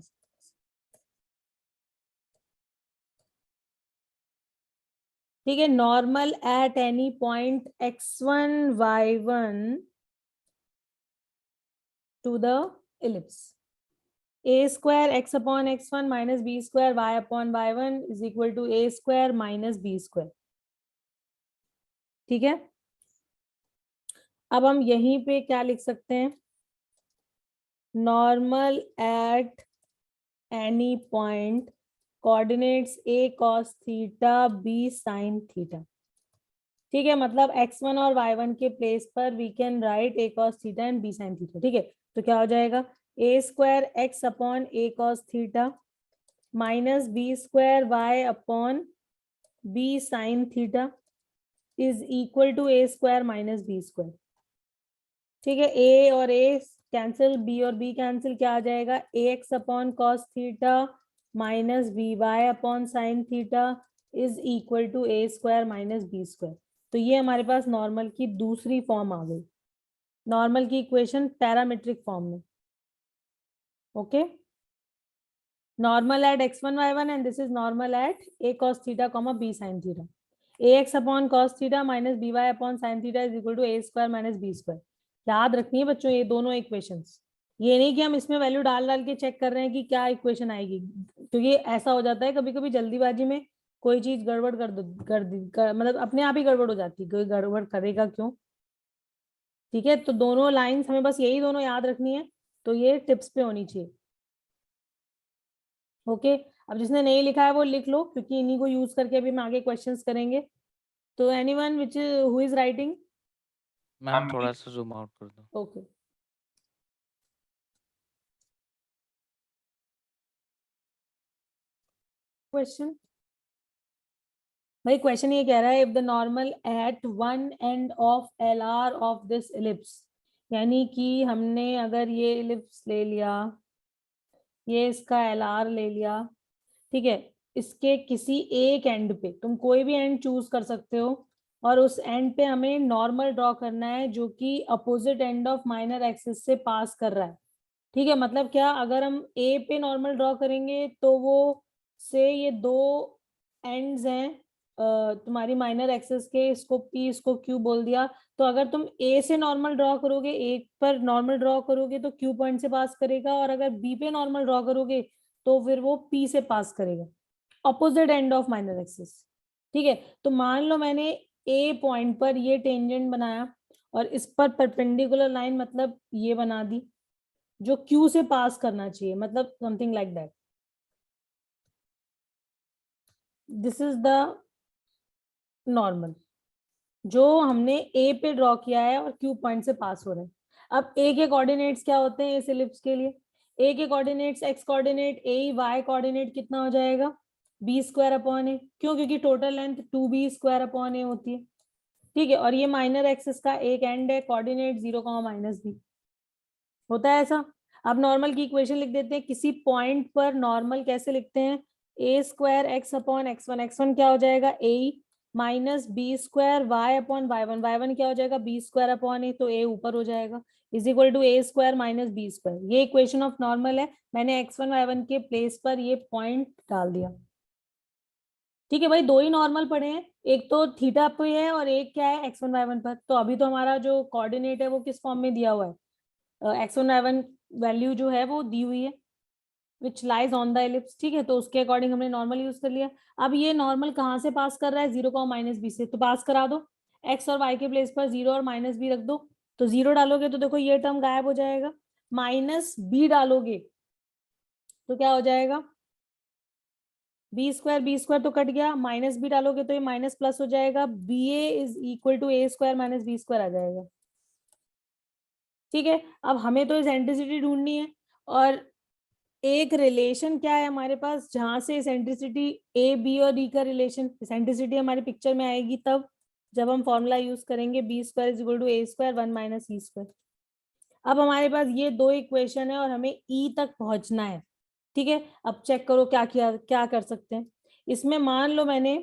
ठीक है। Normal at any point x1 y1 to the ellipse, a² x/x1 -b² y/y1 is equal to a² - b², ठीक है। अब हम यहीं पे क्या लिख सकते हैं, normal at any point coordinates a cos theta b sin theta, ठीक है। मतलब x1 और y1 के प्लेस पर we can write a cos theta and b sin theta, ठीक है। तो क्या हो जाएगा a² x/a cos theta -b² y/b sin theta is equal to a² - b², ठीक है। a और a कैंसिल, b और b कैंसिल, क्या आ जाएगा ax cos theta -by sin theta is equal to a² - b²। तो ये हमारे पास नॉर्मल की दूसरी फॉर्म आ गई, नॉर्मल की इक्वेशन पैरामीट्रिक फॉर्म में, okay. Normal at x1 y1 and this is normal at a cos theta b sin theta. ax cos theta -by sin theta is equal to a² - b², याद रखनी है बच्चों ये दोनों equations, ये नहीं कि हम इसमें वैल्यू डाल डाल के चेक कर रहे हैं कि क्या इक्वेशन आएगी, क्योंकि ऐसा हो जाता है कभी कभी जल्दीबाजी में कोई चीज गड़बड़ मतलब अपने आप ही गड़बड़ हो जाती है, कोई गड़बड़ करेगा क्यों। ठीक है, तो दोनों लाइंस हमें बस यही दोनों याद रखनी है, तो ये टिप्स पे होनी चाहिए। ओके, अब जिसने नहीं लिखा है वो लिख लो, क्योंकि इन्हीं को यूज करके अभी हम आगे क्वेश्चंस करेंगे। तो anyone which who is writing? Ma'am थोड़ा सा जूम आउट कर दो। ओके, क्वेश्चन भाई, क्वेश्चन ये कह रहा है if the normal at one end of L R of this ellipse, यानी कि हमने अगर ये इलिप्स ले लिया, ये इसका एल आर ले लिया, ठीक है, इसके किसी एक एंड पे तुम कोई भी एंड चूज कर सकते हो, और उस एंड पे हमें नॉर्मल ड्रॉ करना है जो कि opposite end of minor axis से पास कर रहा है। ठीक है, मतलब क्या, अगर हम ए पे नॉर्मल ड्रॉ करेंगे तो वो से ये दो एंड्स हैं तुम्हारी माइनर एक्सिस के, इसको पी इसको क्यू बोल दिया, तो अगर तुम ए से नॉर्मल ड्रॉ करोगे, एक पर नॉर्मल ड्रॉ करोगे तो क्यू पॉइंट से पास करेगा, और अगर बी पे नॉर्मल ड्रॉ करोगे तो फिर वो पी से पास करेगा, opposite end of minor axis. ठीक है, तो मान लो मैंने ए पॉइंट पर ये टेंजेंट बनाया और इस पर परपेंडिकुलर लाइन मतलब ये बना दी जो क्यू से पास करना चाहिए, मतलब something like that. This is the normal जो हमने ए पे ड्रॉ किया है और क्यू पॉइंट से पास हो रहे हैं। अब ए के कोऑर्डिनेट्स क्या होते हैं इस इलिप्स के लिए? ए के coordinates x coordinate a, y coordinate कितना हो जाएगा? B square upon a. क्यों? क्योंकि total length 2b square upon a होती है। ठीक है, और ये माइनर एक्सिस का एक एंड है, कोऑर्डिनेट 0, -b होता है ऐसा। अब नॉर्मल की इक्वेशन लिख देते हैं, किसी पॉइंट पर नॉर्मल कैसे लिखते हैं? ए square x upon x1, x1 क्या हो जाएगा? A minus B square y upon y1, y1 क्या हो जाएगा? बी स्क्वायर अपॉन ए, तो ए ऊपर हो जाएगा, is equal to A square minus B square. ये इक्वेशन ऑफ नॉर्मल है, मैंने x1 y1 के प्लेस पर ये पॉइंट डाल दिया। ठीक है भाई, दो ही नॉर्मल पड़े हैं, एक तो थीटा पे है और एक क्या है? x1 y1 पर। तो अभी तो हमारा जो कोऑर्डिनेट है वो किस फॉर्म में दिया हुआ है? x1 y1 वैल्यू जो है वो दी हुई है which lies on the ellipse. ठीक है, तो उसके अकॉर्डिंग हमने नॉर्मल यूज कर लिया। अब ये नॉर्मल कहाँ से पास कर रहा है? 0, -b से, तो पास करा दो, x और y के प्लेस पर 0 और -b रख दो, तो 0 डालोगे तो देखो ये टर्म गायब हो जाएगा, -b डालोगे तो क्या हो जाएगा? बी स्क्वायर तो कट गया, -b डालोगे तो ये माइनस प्लस हो जाएगा, ba is equal to a square minus b square आ जाएगा। ठीक है, अब हमें तो इसेंट्रिसिटी ढूंढनी है, और एक रिलेशन क्या है हमारे पास जहां से इसेंट्रिसिटी ए बी और डी का रिलेशन, इसेंट्रिसिटी हमारी पिक्चर में आएगी तब जब हम फॉर्मूला यूज करेंगे b square is equal to A square 1 - e square. अब हमारे पास ये दो इक्वेशन है और हमें ई तक पहुंचना है। ठीक है, अब चेक करो क्या कर सकते हैं इसमें। मान लो मैंने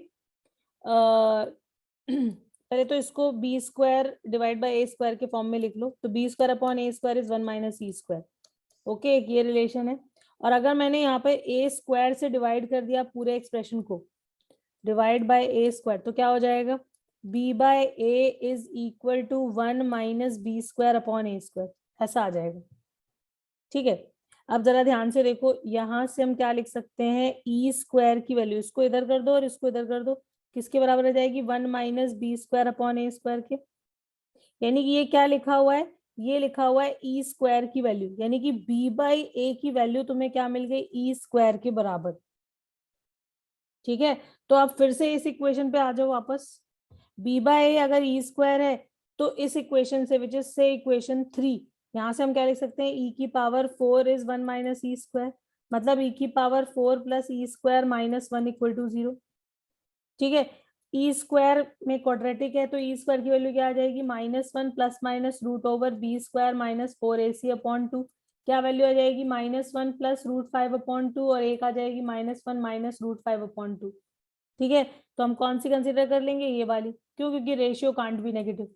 पहले तो इसको b square divide by a square के फॉर्म में लिख लो, तो B square upon A square is 1 - e square. Okay, एक ये रिलेशन है। और अगर मैंने यहाँ पे ए स्क्वायर से डिवाइड कर दिया पूरे एक्सप्रेशन को, डिवाइड बाय ए स्क्वायर, तो क्या हो जाएगा? b by a is equal to 1 - b square upon A square, ऐसा आ जाएगा। ठीक है, अब जरा ध्यान से देखो, यहां से हम क्या लिख सकते हैं? ई स्क्वायर की वैल्यू इसको इधर कर दो और इसको इधर कर दो, किसके बराबर आ जाएगी? 1 - b स्क्वायर अपॉन ए स्क्वायर के। यानी कि ये क्या लिखा हुआ है? ये लिखा हुआ है ई स्क्वायर की वैल्यू, यानी कि b बाई ए की वैल्यू तुम्हें क्या मिल गई? ई स्क्वायर के बराबर। ठीक है, तो अब फिर से इस इक्वेशन पे आ जाओ वापस। b बाई ए अगर ई स्क्वायर है तो इस इक्वेशन से, विच इज से इक्वेशन 3, यहाँ से हम क्या लिख सकते हैं? e की पावर 4 इज 1 - e स्क्वायर, मतलब e की power 4 plus e square minus 1 equal to 0। ठीक है, ई स्क्वायर में क्वाड्रेटिक है तो ई स्क्वायर की वैल्यू क्या आ जाएगी? -1 plus minus root over b square minus 4ac upon 2। क्या वैल्यू आ जाएगी? -1 प्लस √5 अपॉन 2, और एक आ जाएगी -1 माइनस √5 अपॉन 2। ठीक है, तो हम कौन सी कंसिडर कर लेंगे? ये वाली। क्यों? क्योंकि रेशियो कांट बी नेगेटिव।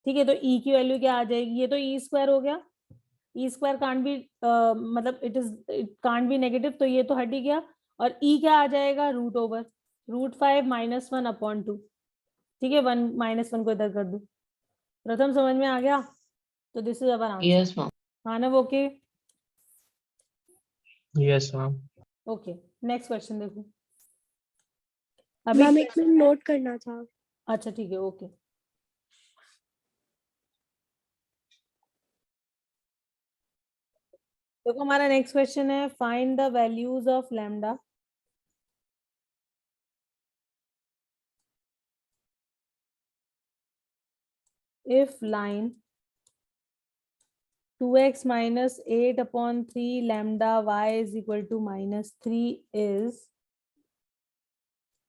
ठीक है, तो ई की वैल्यू क्या आ जाएगी? ये तो ई स्क्वायर हो गया, ई स्क्वायर कांट बी मतलब इट कांट बी नेगेटिव, तो ये तो हट ही गया, और ई क्या आ जाएगा? √5 -1 अपॉन 2। ठीक है, 1 - 1 को इधर कर दो। प्रथम समझ में आ गया? तो this is our answer. Yes, ma'am. Manav okay? Yes, ma'am. Okay, next question देखो। अभी मैम एक मिनट नोट करना था। अच्छा ठीक है, ओके। देखो हमारा नेक्स्ट क्वेश्चन है, find the values of lambda if line 2x minus 8 upon 3 lambda y is equal to minus 3 is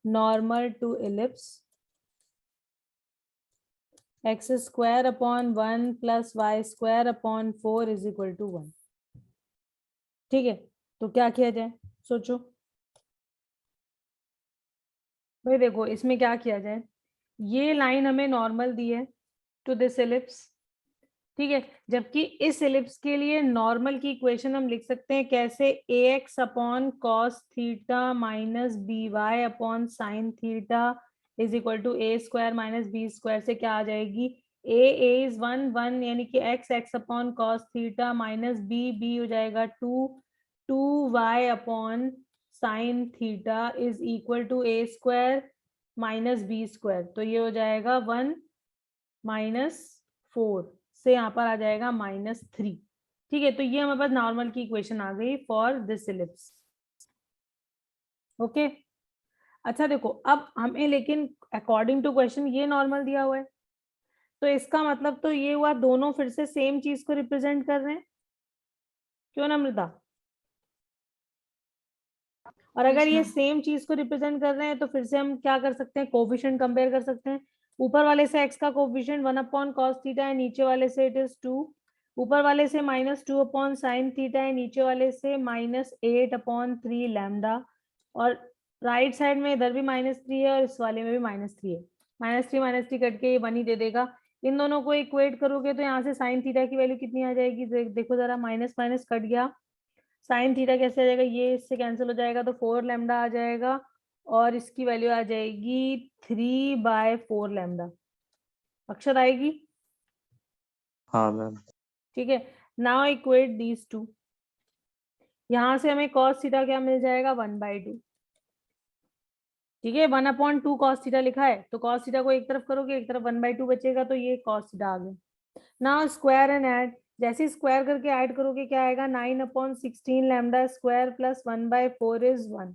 normal to ellipse x square upon 1 plus y square upon 4 is equal to 1। ठीक है, तो क्या किया जाए, सोचो भाई। देखो इसमें क्या किया जाए, ये लाइन हमें नॉर्मल दी है टू दिस एलिप्स, ठीक है, जबकि इस एलिप्स के लिए नॉर्मल की इक्वेशन हम लिख सकते हैं कैसे, ax upon cos theta minus B Y upon sine theta is equal to A square minus B square से क्या आ जाएगी, a इज 1 यानी कि x upon cos theta minus b हो जाएगा 2 y upon sine theta is equal to A square minus B square, तो ये हो जाएगा 1 माइनस 4 से यहाँ पर आ जाएगा -3। ठीक है, तो ये हमारे पास नॉर्मल की इक्वेशन आ गई फॉर दिस एलिप्स। ओके, अच्छा देखो अब हमें लेकिन अकॉर्डिंग टू क्वेश्चन ये नॉर्मल दिया हुआ है, तो इसका मतलब तो ये हुआ दोनों फिर से सेम चीज को रिप्रेजेंट कर रहे हैं, क्यों ना अमृता? और अगर ये सेम चीज को रिप्रेजेंट कर रहे हैं तो फिर से हम क्या कर सकते हैं, कोफिशिएंट कंपेयर कर सकते हैं। ऊपर वाले से x का कोफिशिएंट 1 अपॉन कॉस थीटा है, नीचे वाले से इट इज 2, ऊपर वाले से -2 अपॉन साइन थीटा है, नीचे वाले से -8 अपॉन 3 लैम्डा, और राइट साइड में इधर भी -3 है और इस वाले में भी -3 है। -3 कट के ये 1 ही दे देगा। इन दोनों को इक्वेट करोगे तो यहाँ से साइन थीटा की वैल्यू कितनी आ जाएगी, देखो जरा, माइनस माइनस कट गया, साइन थीटा कैसे आ जाएगा, ये इससे कैंसिल हो जाएगा तो 4 लैम्डा आ जाएगा, और इसकी वैल्यू आ जाएगी 3/4 लैम्डा। अक्षर आएगी? हाँ मैम। ठीक है, नाउ इक्वेट दीज टू। यहां से हमें cos थीटा क्या मिल जाएगा, 1/2। ठीक है, 1/2 cos थीटा लिखा है, तो cos थीटा को एक तरफ करोगे, एक तरफ 1/2 बचेगा, तो ये cos थीटा आ गया। नाउ स्क्वायर एंड ऐड, जैसे स्क्वायर करके ऐड करोगे क्या आएगा, 9/16 लैम्डा स्क्वायर प्लस 1/4 इज 1।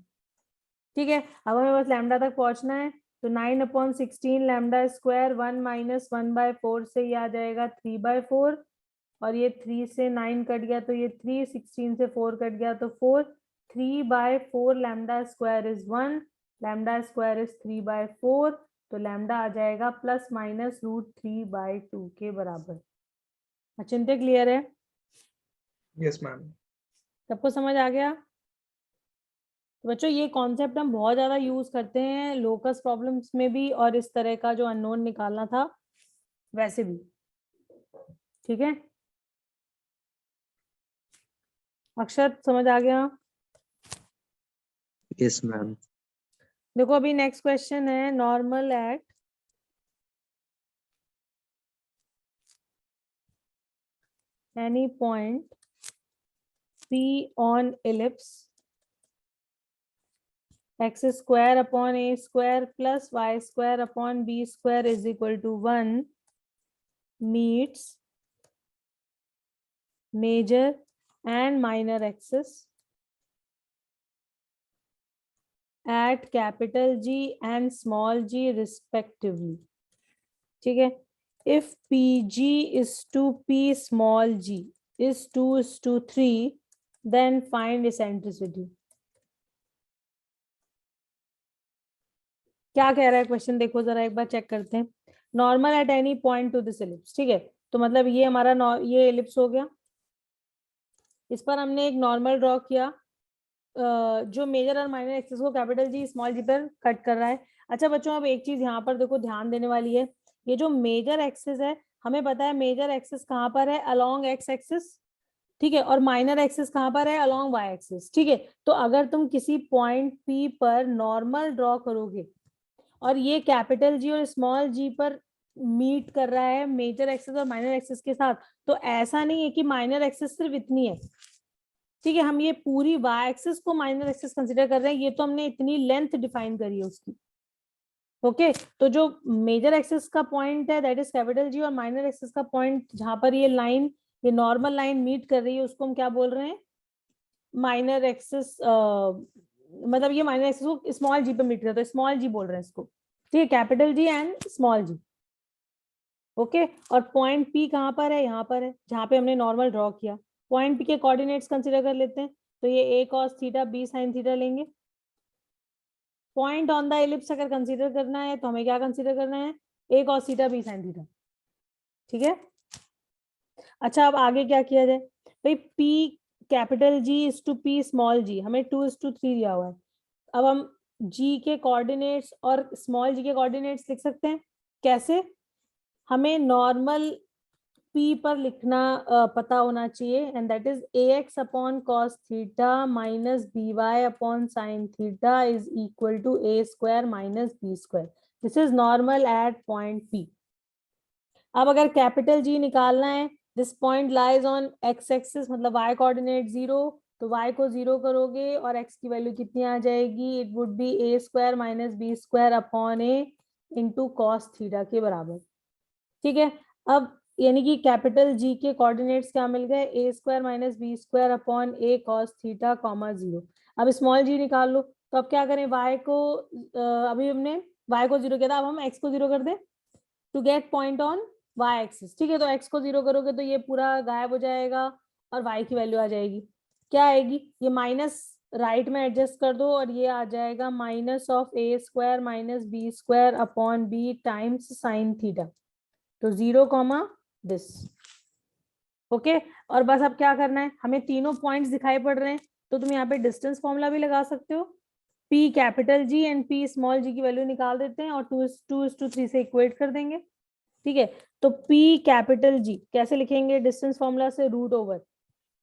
ठीक है, अब हमें बस लैम्डा तक पहुंचना है, तो 9/16 लैम्डा स्क्वायर 1 माइनस 1/4 से ये आ जाएगा 3/4, और ये 3 से 9 कट गया तो ये 3, 16 से 4 कट गया तो 4, 3/4 lambda square is 1, lambda square is 3/4, तो लैम्डा आ जाएगा +-√3/2 के बराबर। अचिंत्य क्लियर है? Yes, ma'am. सबको समझ आ गया? तो बच्चों ये कॉन्सेप्ट हम बहुत ज्यादा यूज करते हैं लोकस प्रॉब्लम्स में भी, और इस तरह का जो अननोन निकालना था वैसे भी। ठीक है, अक्षर समझ आ गया? Yes ma'am. देखो अभी नेक्स्ट क्वेश्चन है, normal at any point P on ellipse x square upon a square plus y square upon b square is equal to 1 meets major and minor axis at capital G and small g respectively। ठीक है, if PG is to P small g is 2:3 then find eccentricity। क्या कह रहा है question, देखो जरा एक बार check करते हैं। Normal at any point two this ellipse, ठीक है, तो मतलब ये हमारा ये एलिप्स हो गया, इस पर हमने एक नॉर्मल ड्रॉ किया जो मेजर और माइनर एक्सिस को कैपिटल जी स्मॉल जी पर कट कर रहा है। अच्छा बच्चों, अब एक चीज यहाँ पर देखो ध्यान देने वाली है, ये जो मेजर एक्सिस है हमें पता है मेजर एक्सिस कहाँ पर है, अलोंग एक्स एक्सिस, ठीक है, और माइनर एक्सिस कहाँ पर है, अलोंग वाई एक्सिस। ठीक है, तो अगर तुम किसी पॉइंट P पर नॉर्मल ड्रॉ करोगे और ये कैपिटल जी और स्मॉल जी पर मीट कर रहा है मेजर एक्सिस और माइनर एक्सिस के साथ, तो ऐसा नहीं है कि माइनर एक्सिस सिर्फ इतनी है, ठीक है, हम ये पूरी वाई एक्सिस को माइनर एक्सिस कंसिडर कर रहे हैं, ये तो हमने इतनी लेंथ डिफाइन करी है उसकी। ओके तो जो मेजर एक्सिस का पॉइंट है दैट इज कैपिटल जी, और माइनर एक्सिस का पॉइंट जहां पर ये लाइन, ये नॉर्मल लाइन मीट कर रही है, उसको हम क्या बोल रहे हैं, माइनर एक्सिस, मतलब ये माइनर एक्सिस को स्मॉल जी पे मीट कर रहा है, तो स्मॉल जी बोल रहे हैं इसको, ठीक है, capital G and small G. Okay और पॉइंट पी कहाँ पर है, यहाँ पर है, जहाँ पे हमने नॉर्मल ड्रॉ किया। पॉइंट पी के कोऑर्डिनेट्स कंसीडर कर लेते हैं, तो ये a cos theta b sin theta लेंगे। पॉइंट ऑन द एलिप्स अगर कंसीडर करना है तो हमें क्या कंसीडर करना है, a cos theta b sin theta, ठीक है। अच्छा अब आगे क्या किया जाए भाई, p capital G is to p small g, हमें 2:3 दिया हुआ है। अब हम g के कोऑर्डिनेट्स और स्मॉल g के कोऑर्डिनेट्स लिख सकते हैं, कैसे, हमें नॉर्मल p पर लिखना पता होना चाहिए, and that is ax upon cos theta minus by upon sin theta is equal to a square minus b square. This is normal at point p। अब अगर कैपिटल G निकालना है, this point lies on x axis, मतलब y coordinate 0, तो y को 0 करोगे और x की वैल्यू कितनी आ जाएगी, it would B a square minus b square upon a into cos theta के बराबर, ठीक है। अब यानी कि कैपिटल G के कोऑर्डिनेट्स क्या मिल गए, a square minus b square upon a cos theta comma 0। अब स्मॉल g निकाल लो, तो अब क्या करें, y को अभी हमने y को 0 किया था, अब हम x को 0 कर दें to get point on y axis, ठीक है। तो x को 0 करोगे तो ये पूरा गायब हो जाएगा और y की वैल्यू आ जाएगी, क्या आएगी, ये माइनस राइट में एडजस्ट कर दो और ये आ जाएगा minus of a square minus b square upon b times sine theta, तो 0 कॉमा दिस। ओके और बस अब क्या करना है, हमें तीनों पॉइंट्स दिखाई पड़ रहे हैं, तो तुम यहाँ पे डिस्टेंस फॉर्मूला भी लगा सकते हो, p capital G and p small g की वैल्यू निकाल देते हैं और 2:3 से इक्वेट कर देंगे, ठीक है। तो p कैपिटल G कैसे लिखेंगे, डिस्टेंस फॉर्मूला से, रूट ओवर,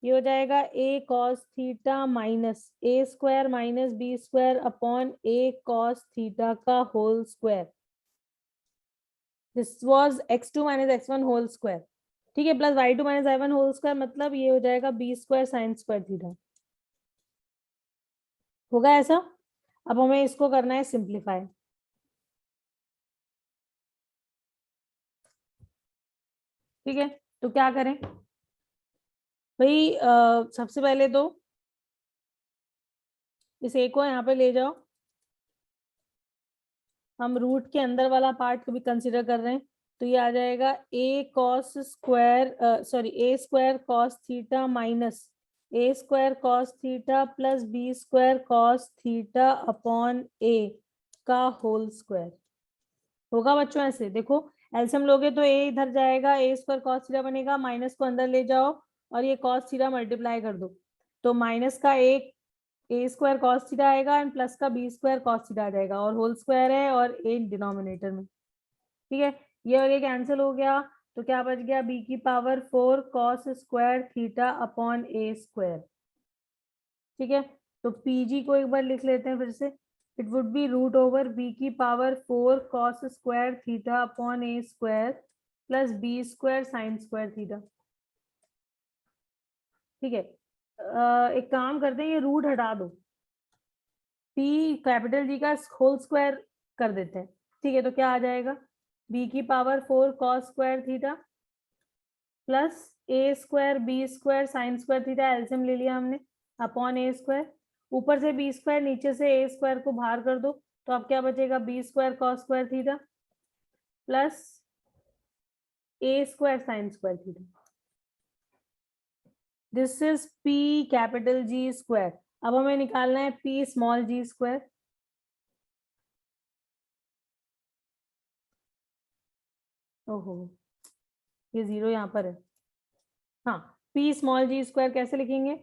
ये हो जाएगा a cos theta minus a square minus b square upon a cos theta का whole square, this was x2 minus x1 whole square, ठीक है, plus y2 minus y1 whole square, मतलब ये हो जाएगा b square sine square theta, होगा ऐसा। अब हमें इसको करना है सिंप्लीफाई, ठीक है। तो क्या करें भाई, सबसे पहले तो इस a को यहाँ पे ले जाओ, हम रूट के अंदर वाला पार्ट को भी कंसीडर कर रहे हैं, तो ये आ जाएगा a cos square a square cos theta minus a square cos theta plus b square cos theta upon a का होल स्क्वायर, होगा बच्चों ऐसे, देखो एलसीएम लोगे तो a इधर जाएगा, a स्क्वायर cos थीटा बनेगा, माइनस को अंदर ले जाओ और ये cos थीटा मल्टीप्लाई कर दो, तो माइनस का a स्क्वायर cos थीटा आएगा एंड प्लस का b स्क्वायर cos थीटा आ जाएगा, और होल स्क्वायर है और a डिनोमिनेटर में, ठीक है। ये और ये कैंसिल हो गया, तो क्या बच गया, b की power 4 cos square theta upon a square, ठीक है। तो pg को एक बार लिख लेते हैं फिर से, it would be root over b की power 4 cos square theta upon a square plus b square sine square theta, ठीक है। एक काम करते हैं, ये रूट हटा दो, p कैपिटल G का होल स्क्वायर कर देते हैं, ठीक है। तो क्या आ जाएगा, b की power 4 cos square theta plus a square b square sine square theta, LCM ले लिया हमने, अपॉन a स्क्वायर, ऊपर से b स्क्वायर नीचे से a स्क्वायर को बाहर कर दो, तो अब क्या बचेगा, b square cos square theta plus a square sine square theta, this is p capital G square. अब हमें निकालना है p स्मॉल g स्क्वायर, ओहो ये 0 यहाँ पर है, हाँ, p स्मॉल g स्क्वायर कैसे लिखेंगे,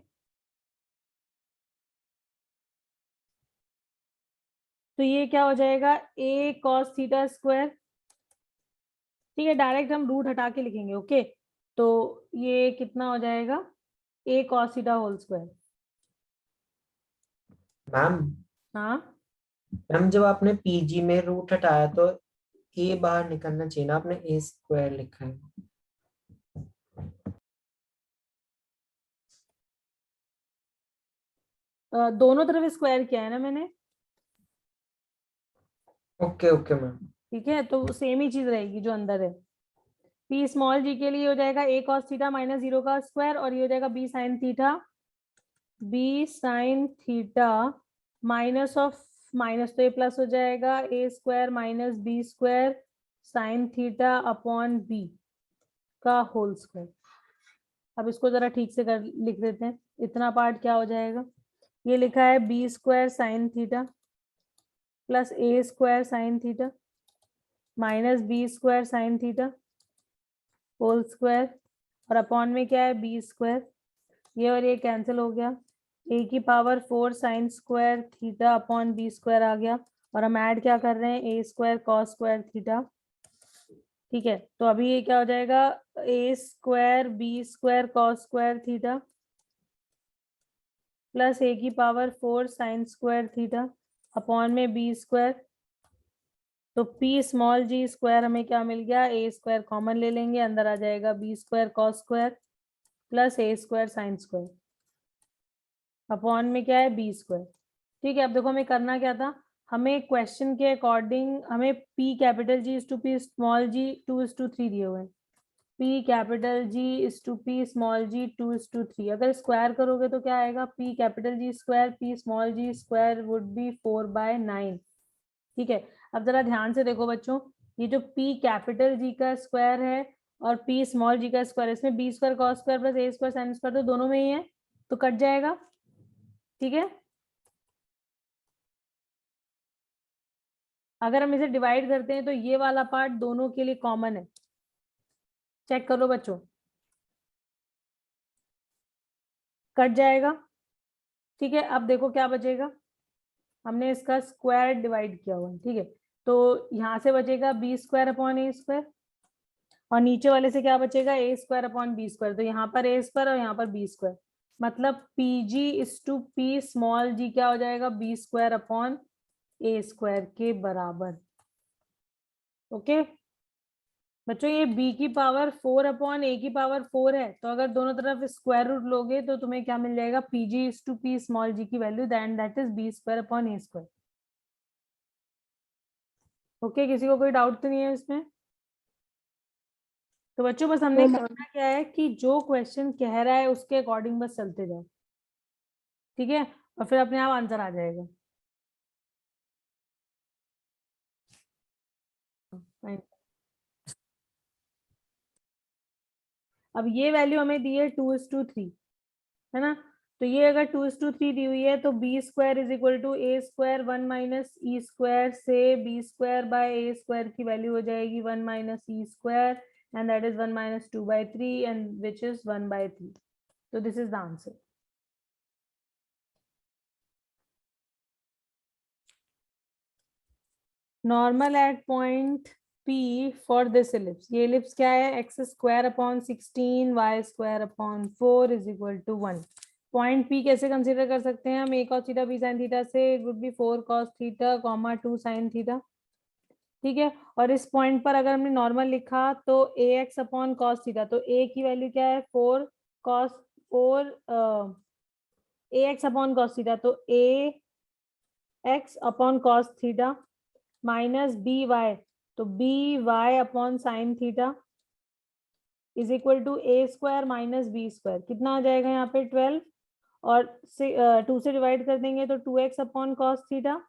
तो ये क्या हो जाएगा, a cos थीटा स्क्वायर, ठीक है, डायरेक्ट हम रूट हटा के लिखेंगे, ओके। तो ये कितना हो जाएगा, a cos theta whole square, ma'am हाँ मैम जब आपने पीजी में रूट हटाया तो ए बाहर निकलना चाहिए ना, आपने ए स्क्वायर लिखा है। दोनों तरफ स्क्वायर किया है ना मैंने, ओके ओके मैम। ठीक है, तो सेम ही चीज रहेगी जो अंदर है। पी स्मॉल जी के लिए हो जाएगा a cos थीटा माइनस 0 का स्क्वायर, और ये हो जाएगा b sin theta, b sin theta minus of minus, तो ये प्लस हो जाएगा a square minus b square sin theta upon b का होल स्क्वायर। अब इसको जरा ठीक से कर लिख देते हैं। इतना पार्ट क्या हो जाएगा, ये लिखा है b square sin theta plus a square sin theta minus b square sin theta whole square, और अपॉन में क्या है b स्क्वायर, ये और ये कैंसिल हो गया, a की power 4 sine square theta upon b square आ गया, और हम ऐड क्या कर रहे हैं, a square cos square theta. ठीक है, तो अभी ये क्या हो जाएगा, a square b square cos square theta plus a की power 4 sine square theta upon में b स्क्वायर। तो p स्मॉल g स्क्वायर हमें क्या मिल गया, a स्क्वायर कॉमन ले लेंगे, अंदर आ जाएगा b square cos square plus a square sine square upon में क्या है b स्क्वायर। ठीक है, अब देखो हमें करना क्या था, हमें क्वेश्चन के अकॉर्डिंग हमें p capital G is to p small g 2:3 दिए हुए हैं, p capital G is to p small g 2:3। अगर स्क्वायर करोगे तो क्या आएगा, p capital G square p small g square would be 4/9। ठीक है, अब जरा ध्यान से देखो बच्चों, ये जो p कैपिटल G का स्क्वायर है और p स्मॉल g का स्क्वायर, इसमें b square cos square plus a square sine square तो दोनों में ही है, तो कट जाएगा। ठीक है, अगर हम इसे डिवाइड करते हैं तो ये वाला पार्ट दोनों के लिए कॉमन है, चेक करो बच्चों, कट जाएगा। ठीक है, अब देखो क्या बचेगा, हमने इसका स्क्वायर डिवाइड किया हुआ है, ठीक है, तो यहाँ से बचेगा बी स्क्वायर अपॉन ए स्क्वायर, और नीचे वाले से क्या बचेगा, A square upon B square, तो यहाँ पर ए स्क्वायर और यहाँ पर बी स्क्वायर, मतलब P G is to P small G क्या हो जाएगा, बी स्क्वायर अपॉन ए स्क्वायर के बराबर। ओके बच्चों, ये b की पावर 4 अपॉन a की पावर 4 है, तो अगर दोनों तरफ स्क्वायर रूट लोगे तो तुम्हें क्या मिल जाएगा, P G is to P small G की value that is b square upon A square. Okay, किसी को कोई डाउट तो नहीं है इसमें? तो बच्चों बस हमने करना क्या है कि जो क्वेश्चन कह रहा है उसके अकॉर्डिंग बस चलते जाओ, ठीक है, और फिर अपने आप आंसर आ जाएगा। अब ये वैल्यू हमें दी है 2:3, है ना, तो ये अगर 2:3 दी हुई है तो B square is equal to A square 1 minus E square से B square by A square की वैल्यू हो जाएगी 1 minus E square, and that is 1 minus 2/3 and which is 1/3. So this is the answer. Normal at point P for this ellipse. ये ellipse क्या है, x square upon 16 y square upon 4 is equal to 1. Point P कैसे consider कर सकते हैं हम, a cos theta b sin theta से it would be 4 cos theta, 2 sin theta. ठीक है, और इस पॉइंट पर अगर हमने नॉर्मल लिखा तो A X upon cos theta, तो ए की वैल्यू क्या है 4 cos 4 A X upon cos theta, तो A X upon cos theta minus B Y, तो B Y upon sine theta is equal to A square minus B square, कितना आ जाएगा यहाँ पे 12, और 2 से डिवाइड कर देंगे तो 2x upon cos theta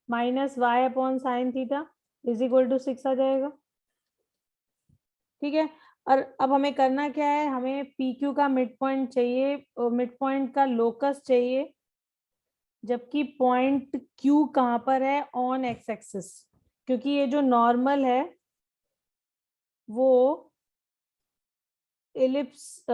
minus y upon sine theta is equal to 6 आ जाएगा। ठीक है, और अब हमें करना क्या है, हमें PQ का मिड पॉइंट चाहिए, मिड पॉइंट का लोकस चाहिए, जबकि पॉइंट Q कहाँ पर है, ऑन एक्स एक्सिस, क्योंकि ये जो नॉर्मल है वो एलिप्स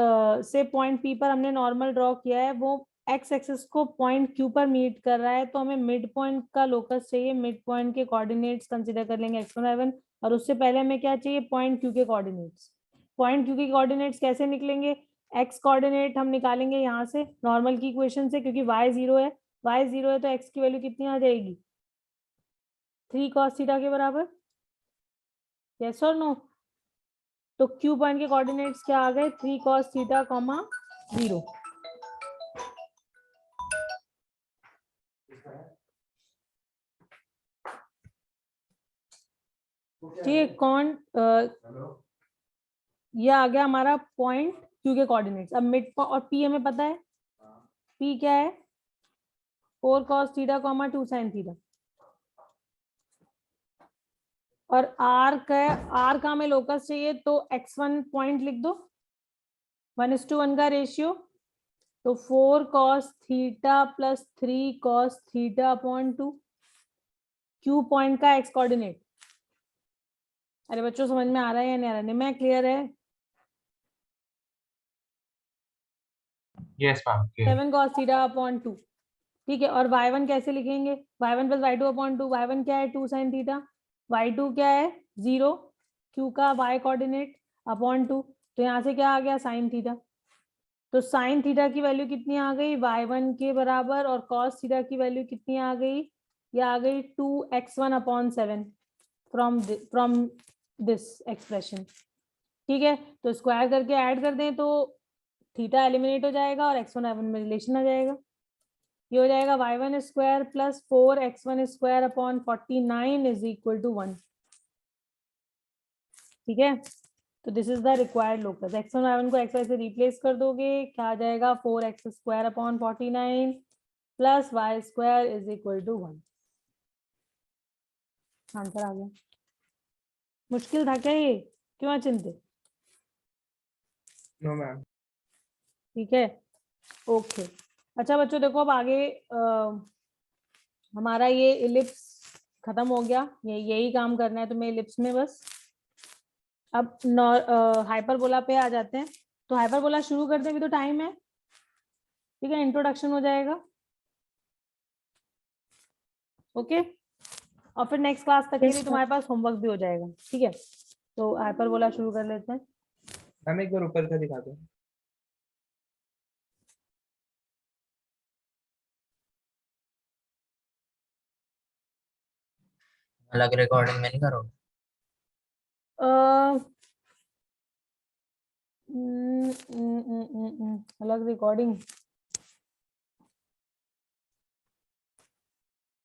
से पॉइंट P पर हमने नॉर्मल ड्रॉ किया है, वो एक्स एक्सिस को पॉइंट Q पर मीट कर रहा है, तो हमें मिड पॉइंट का लोकस चाहिए, मिड पॉइंट के कोऑर्डिनेट्स कंसीडर कर लेंगे x1 y1, और उससे पहले हमें क्या चाहिए, पॉइंट Q के कोऑर्डिनेट्स। पॉइंट Q के कोऑर्डिनेट्स कैसे निकलेंगे, x कोऑर्डिनेट हम निकालेंगे यहाँ से नॉर्मल की इक्वेशन से, क्योंकि y 0 है, y 0 है तो x की वैल्यू कितनी आ जाएगी, 3 cos थीटा के बराबर। यस और नो? तो Q पॉइंट के कोऑर्डिनेट्स क्या आ गए? 3 cos थीटा, 0। ठीक है, कौन ये आ गया हमारा पॉइंट Q के कोऑर्डिनेट्स। अब मिड और P हमें पता है, P क्या है? 4 cos थीटा, 2 sin थीटा। और R का हमें लोकस चाहिए, तो x1 पॉइंट लिख दो, 1:1 का रेशियो। तो 4 cos theta plus 3 cos theta upon 2, Q point का x कोऑर्डिनेट। अरे बच्चों समझ में आ रहा है या नहीं आ रहा? नहीं, मैं क्लियर है? Yes, ma'am. 7 cos theta upon 2। ठीक है, और y1 कैसे लिखेंगे? y1 plus y2 upon 2। y1 क्या है? 2 sin थीटा। y2 क्या है? 0। Q का y कोऑर्डिनेट अपॉन 2। तो यहाँ से क्या आ गया? sin theta. तो sin थीटा की वैल्यू कितनी आ गई? y1 के बराबर। और cos थीटा की वैल्यू कितनी आ गई? ये आ गई 2x1 upon 7 from this expression. ठीक है, तो स्क्वायर करके ऐड कर दें तो थीटा एलिमिनेट हो जाएगा और x1 y1 में रिलेशन आ जाएगा। ये हो जाएगा y1 square plus 4x1 square upon 49 is equal to 1। ठीक है, तो this is the required locus. x1 y1 को xy से रिप्लेस कर दोगे, क्या आ जाएगा? 4x square upon 49 plus y square is equal to 1। Answer आ गया। मुश्किल था क्या ये? क्यों अचिंत्य? No ma'am. ठीक है, ओके। अच्छा बच्चों देखो, अब आगे हमारा ये इलिप्स खत्म हो गया, यही काम करना है तुम्हें इलिप्स में बस। अब हाइपरबोला पे आ जाते हैं। तो हाइपरबोला शुरू करते हैं, अभी तो टाइम है। ठीक है, इंट्रोडक्शन हो जाएगा। ओके, और फिर नेक्स्ट क्लास तक के Yes, लिए ma'am. तुम्हारे पास होमवर्क भी हो जाएगा। ठीक है, तो हाइपरबोला शुरू कर लेते हैं। मैम एक बार ऊपर का दिखा दो। अलग रिकॉर्डिंग में नहीं करोगे? अलग रिकॉर्डिंग